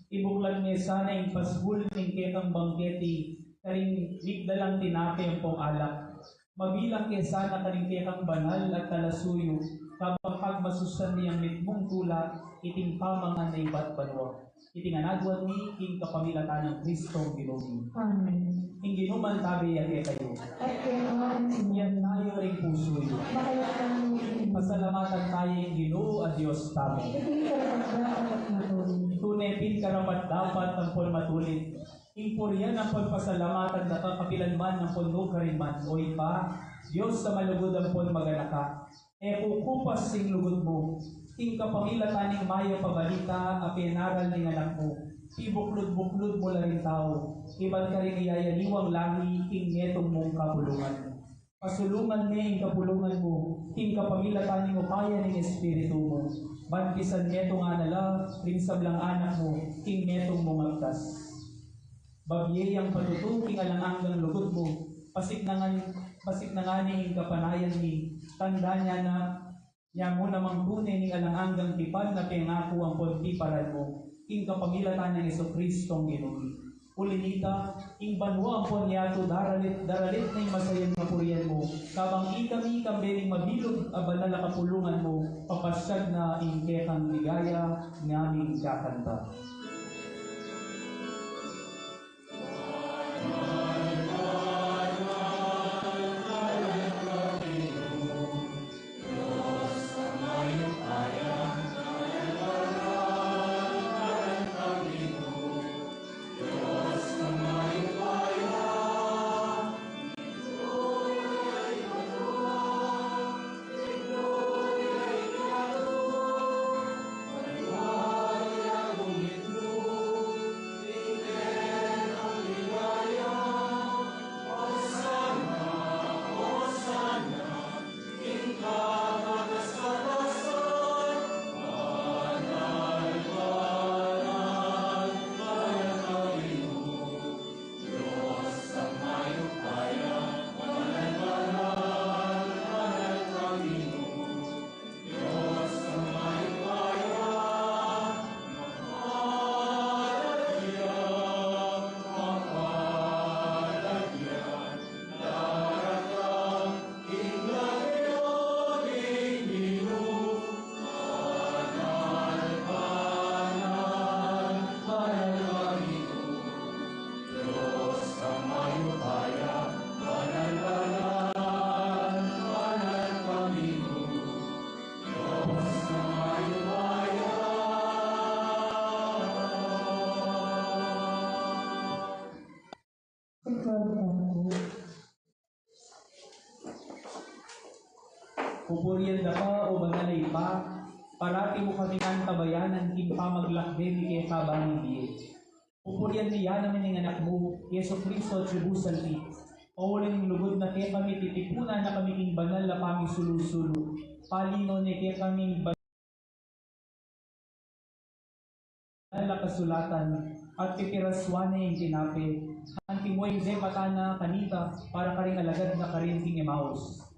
Speaker 1: ibuklan niya sana yung pasbul ng ketang bangketi, karing ligdalang tinapi ang pong alak. Mabilang kaya sana karing ketang banal at talasuyo, kapag pagmasusan niyang mitmong tula, iting pamangan na iba't banwa. Itinganagwan ni king kapamilatan ng Kristong Ginoo.
Speaker 4: Amen.
Speaker 1: Ing ginuman tabi yate kayo.
Speaker 4: At kaya naman
Speaker 1: Yan tayo ring puso yun.
Speaker 4: makaya kami
Speaker 1: Pasalamatan tayo yung Ginoo at Diyos tabi.
Speaker 4: Ito'y karapagdapat at matuloy.
Speaker 1: Tunepin karapat dapat ang pon matulit. Impuryan ang pon pasalamatan na kakapilanman ng pondo karinman. O ipa, Diyos sa malugod ang pon maganaka. E kukupas sing lugod mo. King kapamilataning maya pabalita, apinaral ng anak mo. Ibuklod-buklod mo rin tao. Iban ka rin iyayaniwang lahi, king netong mong kapulungan. Pasulungan ni ing kapulungan mo, king kapamilataning upaya ng Espiritu mo. Bantisan neto nga nala, ring sablang anak mo, king netong mong agtas. Babye ang patuto, king alangang lugod mo, pasik na nga ni ing kapanayan ni, tanda niya na niya mo namang tunay ning alangang tipan na pangako ang pontiparan mo, ing kapamilatan ng Jesucristong Ginoo. Ulinita, ing banwa ang ponyato daralit na yung masayang kapurian mo, kabang ikami kambeling mabilog abanal na kapulungan mo, papasyag na ing ketang ligaya naming kakanta. Pupurian da ka o banalay pa, parati mo kami ang tabayanan king pamaglakbe ni kaya kabang hindi. Pupurian niya namin ng anak mo, Yeso Cristo at Tribusan ti. Pauling lugod na kaya kami titipunan na kami king banal na pami sulu-sulu. Palino ni kaya kami banal na kasulatan at pipiraswane yung tinapi. Ang timoy ze patana kanita para karing alagad na karin king Emmaus.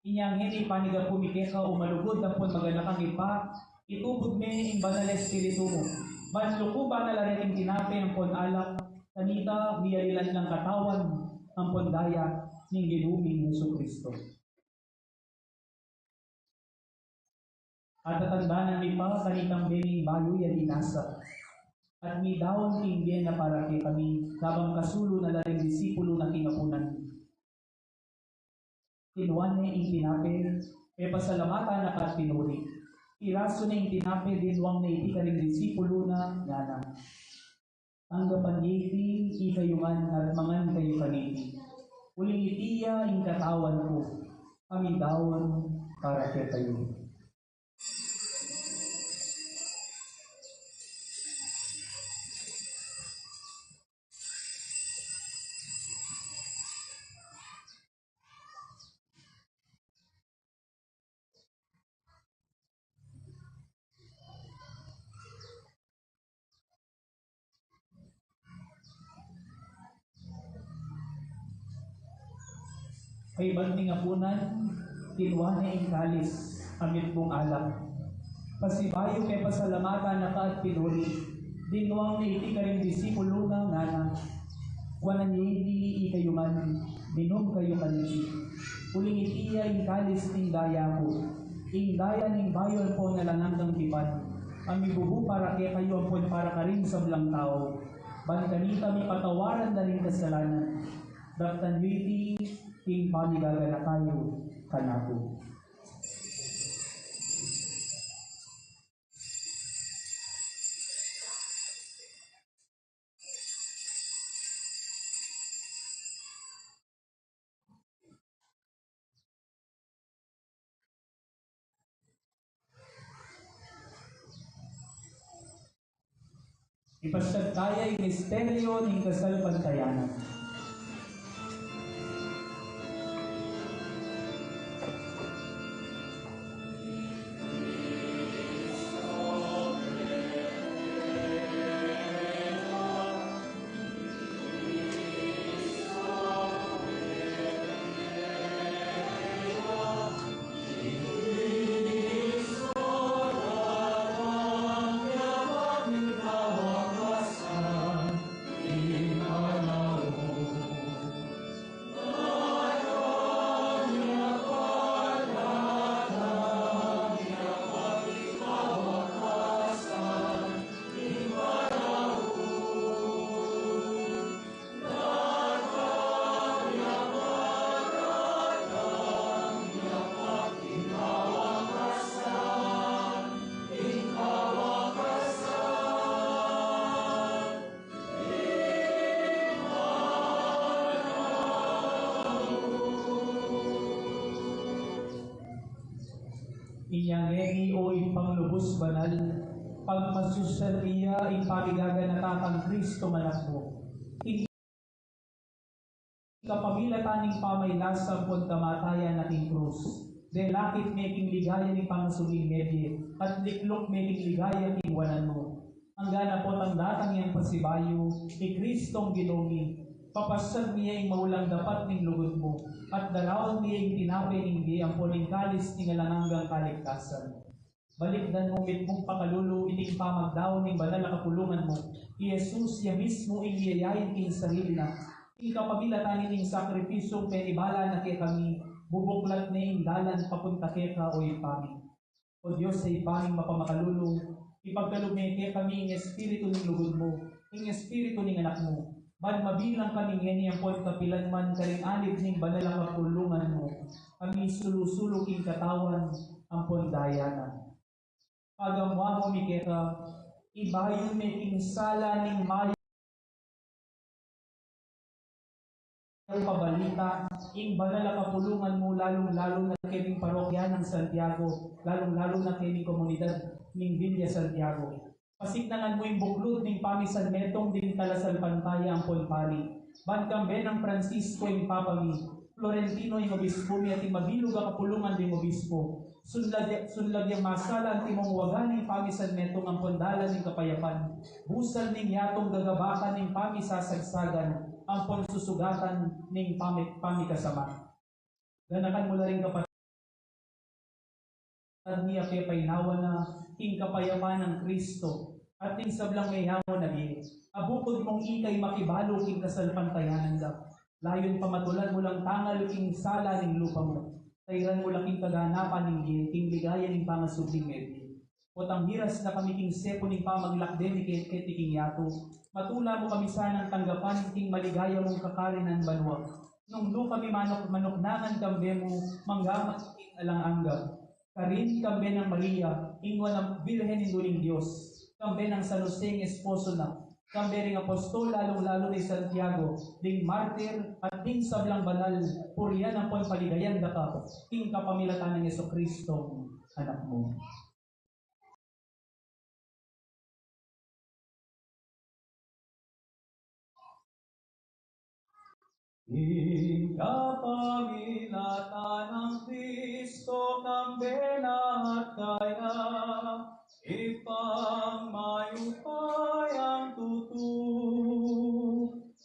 Speaker 1: Inyang hindi paniga pumikeka o malugod ang pun maganakang ipa, itubod me ing banal espiritu mo. Manluko ba na lariting tinapi ang pun alak, kanita biyalilan ng katawan ang pun daya ng ginuming Yesu Kristo. At tatandaan ng ipa kanitang bening bayo yan inasa. At mi dawon king na para kay kami, kabang kasulo na laring disipulo na kinapunan. Kinuan niya yung tinapi, e pasalamatan na kat pinuri. Iraso na yung tinapi, dinwang na iti karing disipulo na ngana. Anggapan iti, ikayungan at mangan kayo kaniti. Uling itiya yung katawan ko, kami dawon para kay kayo. Kay bagning apunan, kinwane ing kalis, amit mong alak. Pasibayo kay pasalamatan na ka at pinuri, dinuang ni iti karing disipulo ng ngana. Wanan yedi kayo man, minom kayo kanisi. Uling itiya ing kalis ing daya ko, ing daya ning bayon po na langang tipan. Ami bubu para kaya kayo ang para ka rin sa belang tao. Ban kanita mi patawaran na rin kasalanan. Daktan witi, ing panigagana kayo kanako. Ipasad tayo yung misteryo ng kasalpantayanan. Inyangegi o ipang banal, pagmasusal iya ipagigaganatang Kristo manakbo. Kapamilataning pamaylasang pon kamatayan nating krus. Delakit meking ligaya ni pangasuging medye, at liklok meking ligaya king wanan mo. Ang gana po ang datang yang pasibayo, ni Kristong ginungi. Papasag niya yung maulang dapat ning lugod mo, at dalawan niya yung tinapay ning di ang puning kalis ning alananggang kaligtasan. Balikdan mo mit mong pakalulu, iting pamagdaw ning banal na kapulungan mo. I Jesus ya mismo iniyayayin king sarili na. Ikapamilatanin ning sakripisyong penibala na kaya kami, bubuklat na ing dalan papunta kaya o ipami. O Diyos sa ipaming mapamakalulu, ipagkalumeke kami ing espiritu ning lugod mo, ing espiritu ning anak mo. Ban mabilang kami ngeni ang pon kapilan man kaling alib ning banal ang kapulungan mo. Kami sulusulok ing katawan ang pon dayanan. Pagamwa mo mi keta, ibayon mi king sala ning mayo pabalita, ing banal ang kapulungan mo lalong-lalo na kining parokya ng Santiago, lalong-lalo na kining komunidad ning Villa Santiago. Pasiknangan mo yung buklod ning pamisan metong din talasal pantaya ang polpali. Bankambe ng Francisco yung papami, Florentino yung obispo mi at yung mabilog ang kapulungan ng obispo. Sunlag yung masala ang timong wagan ng pamisan metong ang pondalan ng kapayapan. Busal ning yatong gagabakan ng pamisasagsagan, ang ponsusugatan ng pamikasama. Ganakan mo na rin kapatid niya kay painawan na king kapayaman ng Kristo at king sablang may hamon na biye. Abukod mong ikay makibalo king kasalpantayanan da. Layon pamatulan mo lang tangal king sala ning lupa mo. Tayran mo lang king kaganapan ning biye, king ligaya ning pangasubing medyo. Potang hiras na kami king sepo ning pamaglakde ni king yato. Matula mo kami sanang tanggapan king maligaya mong kakarinan banwa. Nung do kami manok-manoknangan kambe mo, manggamat king alang-angga. Karin kambe ng Maria, ingwan ng Birhen ng Duling Diyos. Kambe ng San Jose ng esposo na. Kambe ring apostol, lalong-lalo ni Santiago, ding martir at ding sablang banal, puriyan ang paligayan da ka, king kapamilatan ng Jesucristo, anak mo. Ikapamilatan ng Kristo kang benahat kaya, ipangmayupay ang tutu,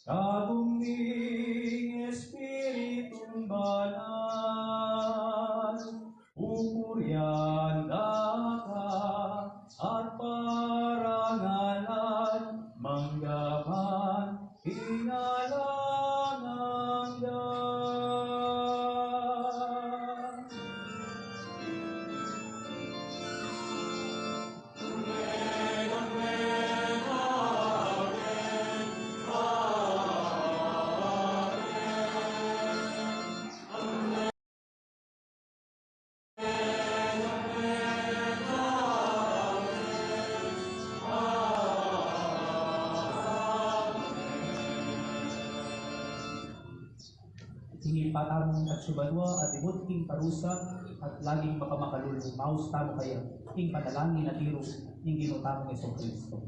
Speaker 1: kaguming Espiritong Banal. walang hanggan. Tingin patamong at subanwa at imot king parusa at laging makamakalulu. Maus tamo kaya king panalangin at tiro ning ginutamong Yesu Kristo.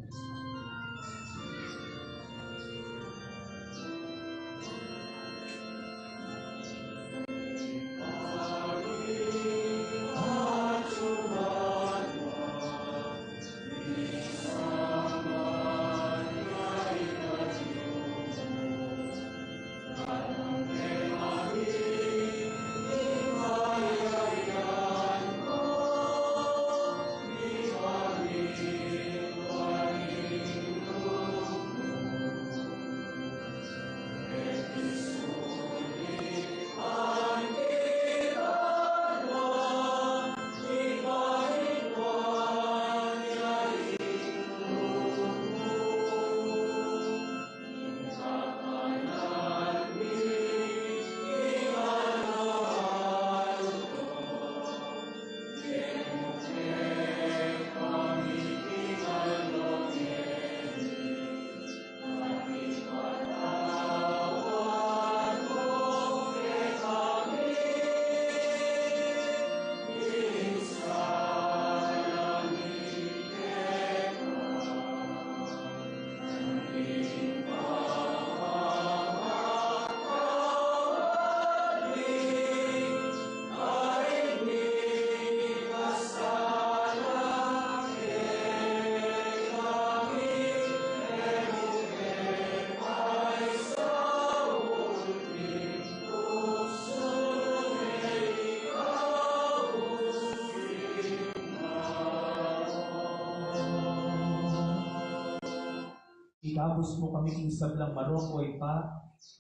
Speaker 1: Igabos mo kami king sablang marok o ipa,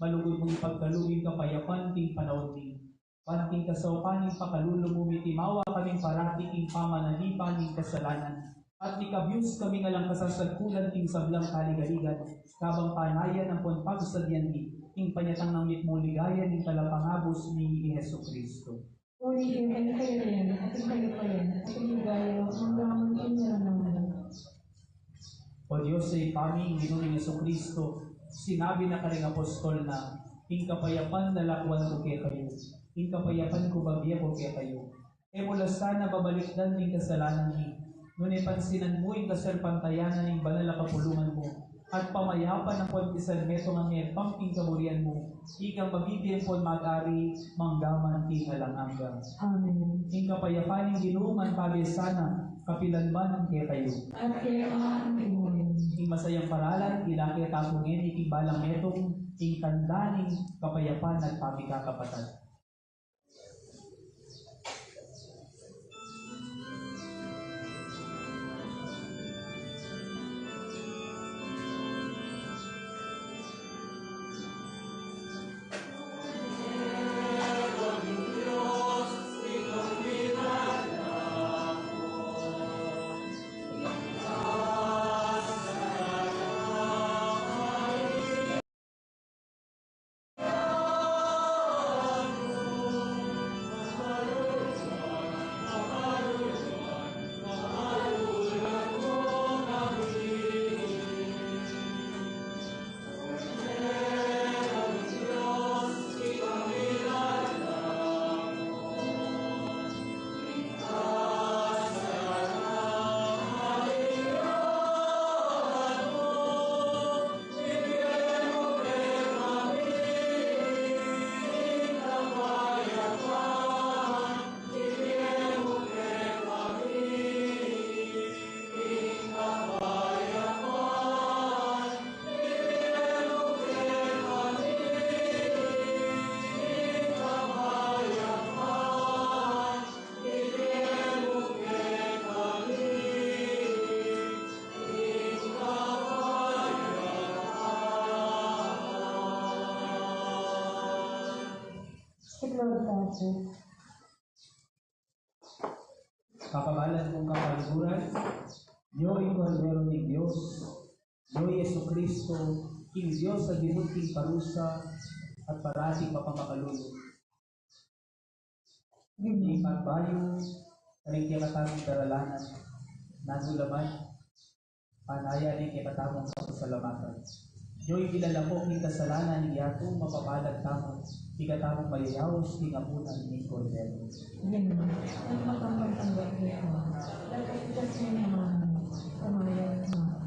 Speaker 1: malugod mong ipagkalugin kapayapan king panahon ni. Panting kasaupaning pakalulo mo mitimawa kaming parati king pamanalipan ning kasalanan. At ikabyus kami nga lang kasasagkulan king sablang kaligaligan, kabang panayan ang pagsadyan ni, king panyatang ng mitmo ligaya ning talapangabos ni Yesu Kristo.
Speaker 4: Ulitin kayo rin, ating kayo pa rin, ating ligayo, hanggang inyara naman.
Speaker 1: O Diyos sa ipaming Ginoong Yesu Kristo, sinabi na karing apostol na, ing kapayapan na lakwan ko kaya kayo, ing kapayapan ko bagya ko kaya kayo. E mula sana babalikdan ning kasalanan ni, ngunit pansinan mo ing kaserpantayanan ning banal na kapulungan mo, at pamayapan ang pagbisan meto ng ngepang ing kaburian mo, ikang mabibiyan po mag-ari, manggaman ing alangangga.
Speaker 4: Amen.
Speaker 1: Ing kapayapan ning Ginoong pabiyasana, kapilanman ang kaya kayo.
Speaker 4: At kaya ang imunin.
Speaker 1: Ing masayang paralan, ilaki at apungin, iking balang metong, ing tandaning kapayapan at pamikakapatad.
Speaker 4: ako.
Speaker 1: Kapabalan kong kapaliguran, Diyo'y Kordero ni Diyos, Diyo'y Yesu Kristo, King Diyos sa dinunting parusa at parating mapamakalulog. Hindi pagbayo, kaling kikatamong daralanan, nagulaman, panaya rin kikatamong kapasalamatan. Diyo'y kilala ko king kasalanan ni Yato, mapapalag tamo, kikatamong mayayawos, king apunan ni Kordero.
Speaker 4: Ganun. Ang makamantanggap nito. Nagkaitas niya naman. Kamayan na.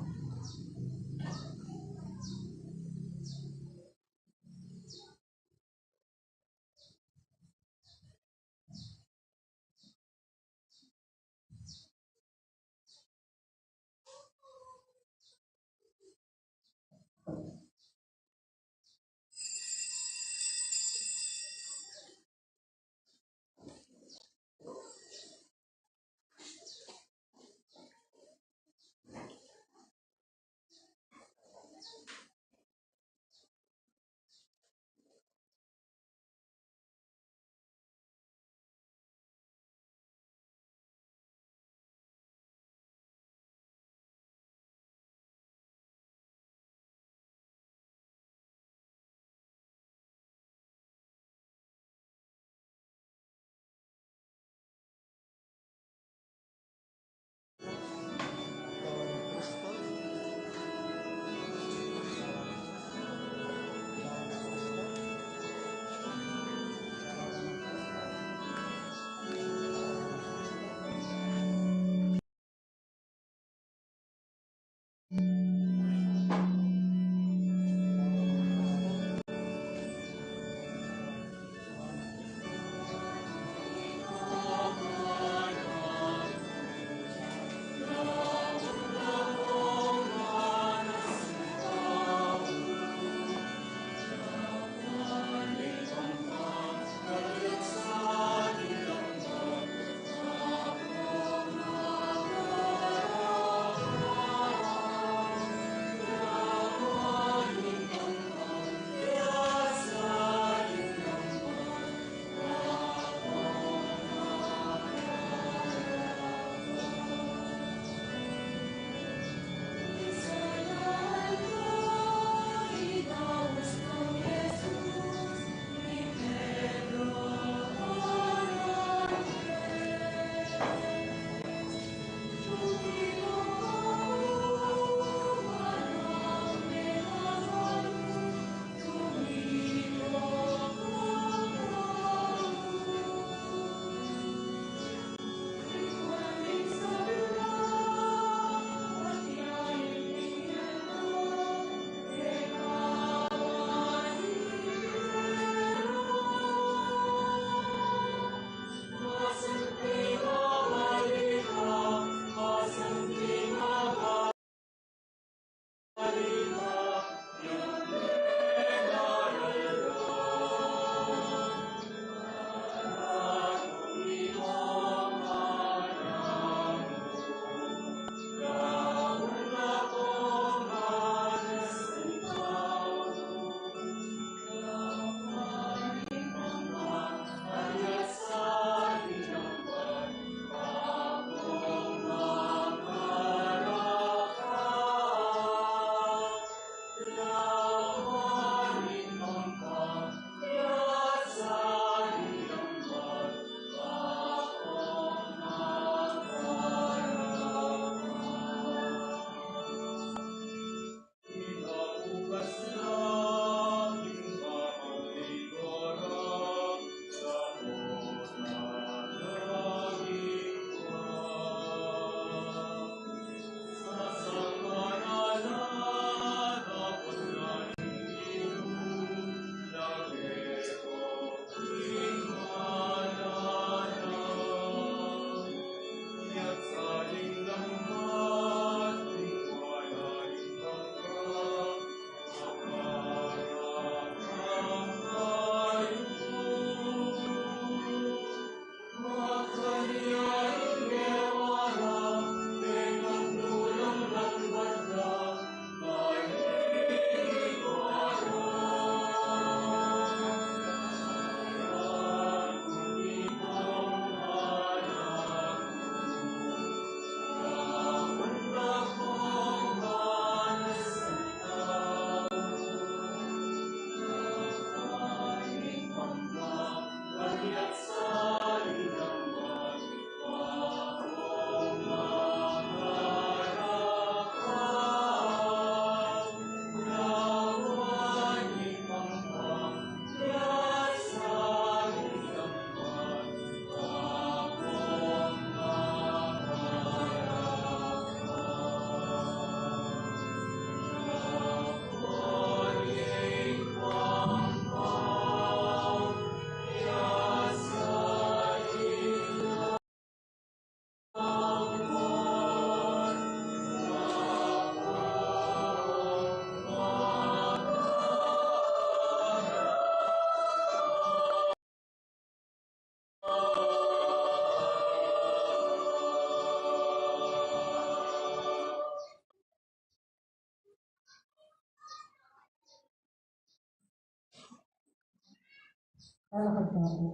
Speaker 4: Lalakad na po.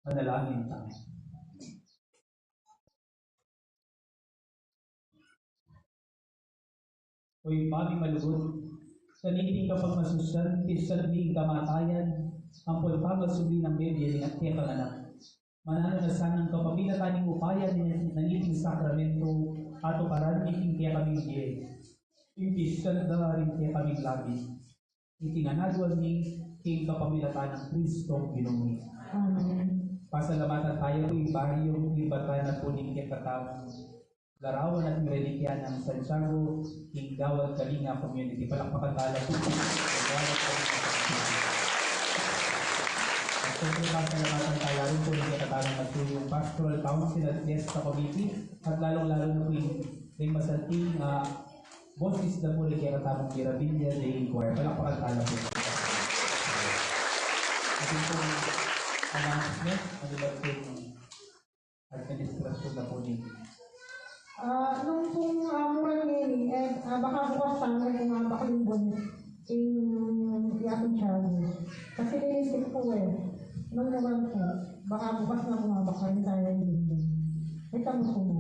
Speaker 1: Manalangin tayo. Oy, Mami malugod, sa niting kapag masusan, kisal ng kamatayan, ang pulpagod subli ng bebye at kaya anak. Manalo na sanang kapapilataning upaya ng naniting sakramento at uparan niting kaya kaming diye. Yung kisal da rin kaya kaming labi. Itinanagwan ni king kapamilatan ng Kristo Ginoo.
Speaker 4: Amen.
Speaker 1: Pasalamatan tayo po yung baryo, libatan at puning katatamang larawan at relikya ng Santiago, Hinggawan Kalinga Community. Palakpakan tayo po. Hinggawan Kalinga Community. At siyempre pasalamatan tayo rin po yung katatamang at yung Pastoral Council at Fiesta Committee at lalong-lalo na po yung masalting boses na po yung katatamang Mirabilia de Inquire. Palakpakan tayo po. At yung po announcement, ano ba po yung administrasyon na po ninyo?
Speaker 4: Nung pong mura ngayon, baka bukas sana kung bakalinggon yung aking challenge. Kasi nilisip ko nung naman po, baka bukas na bumabaka yung tayo yung linggon. May tamo ko mo.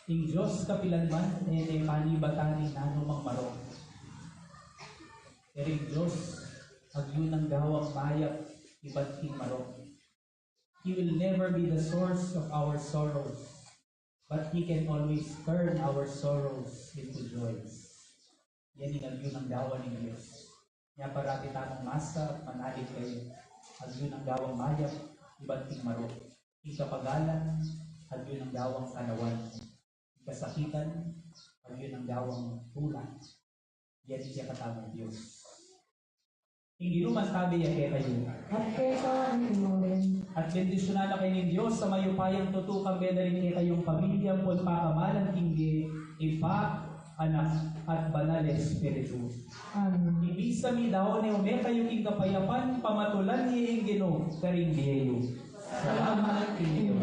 Speaker 1: Ing Diyos kapilanman, panibataning nanumang marong. Ering Diyos, agyun ng gawang mayak, iba't king marong. He will never be the source of our sorrows, but He can always turn our sorrows into joys. Yan ang agyun ng gawa ng Diyos. Kaya parati tanong masa at manalig kayo. Agyun ng gawang mayak, iba't king marong. Ing kapagalan, agyun ng gawang kanawan. Ing kasakitan, agyun ng gawang tulan. Yan siya katamang Diyos. Hindi naman sabi niya kayo.
Speaker 4: At kesa ang tinuloy.
Speaker 1: At bendisyonan na kayo ng Diyos sa mayupayang tutukang beda rin kay kayong pamilya po pakamalang tinggi, ipa, anak, at banal espiritu.
Speaker 4: Amen.
Speaker 1: Ibisa mi daw ni ume kayo king kapayapan, pamatulan niya yung Ginoo, karing diyo. Salamat kinyo.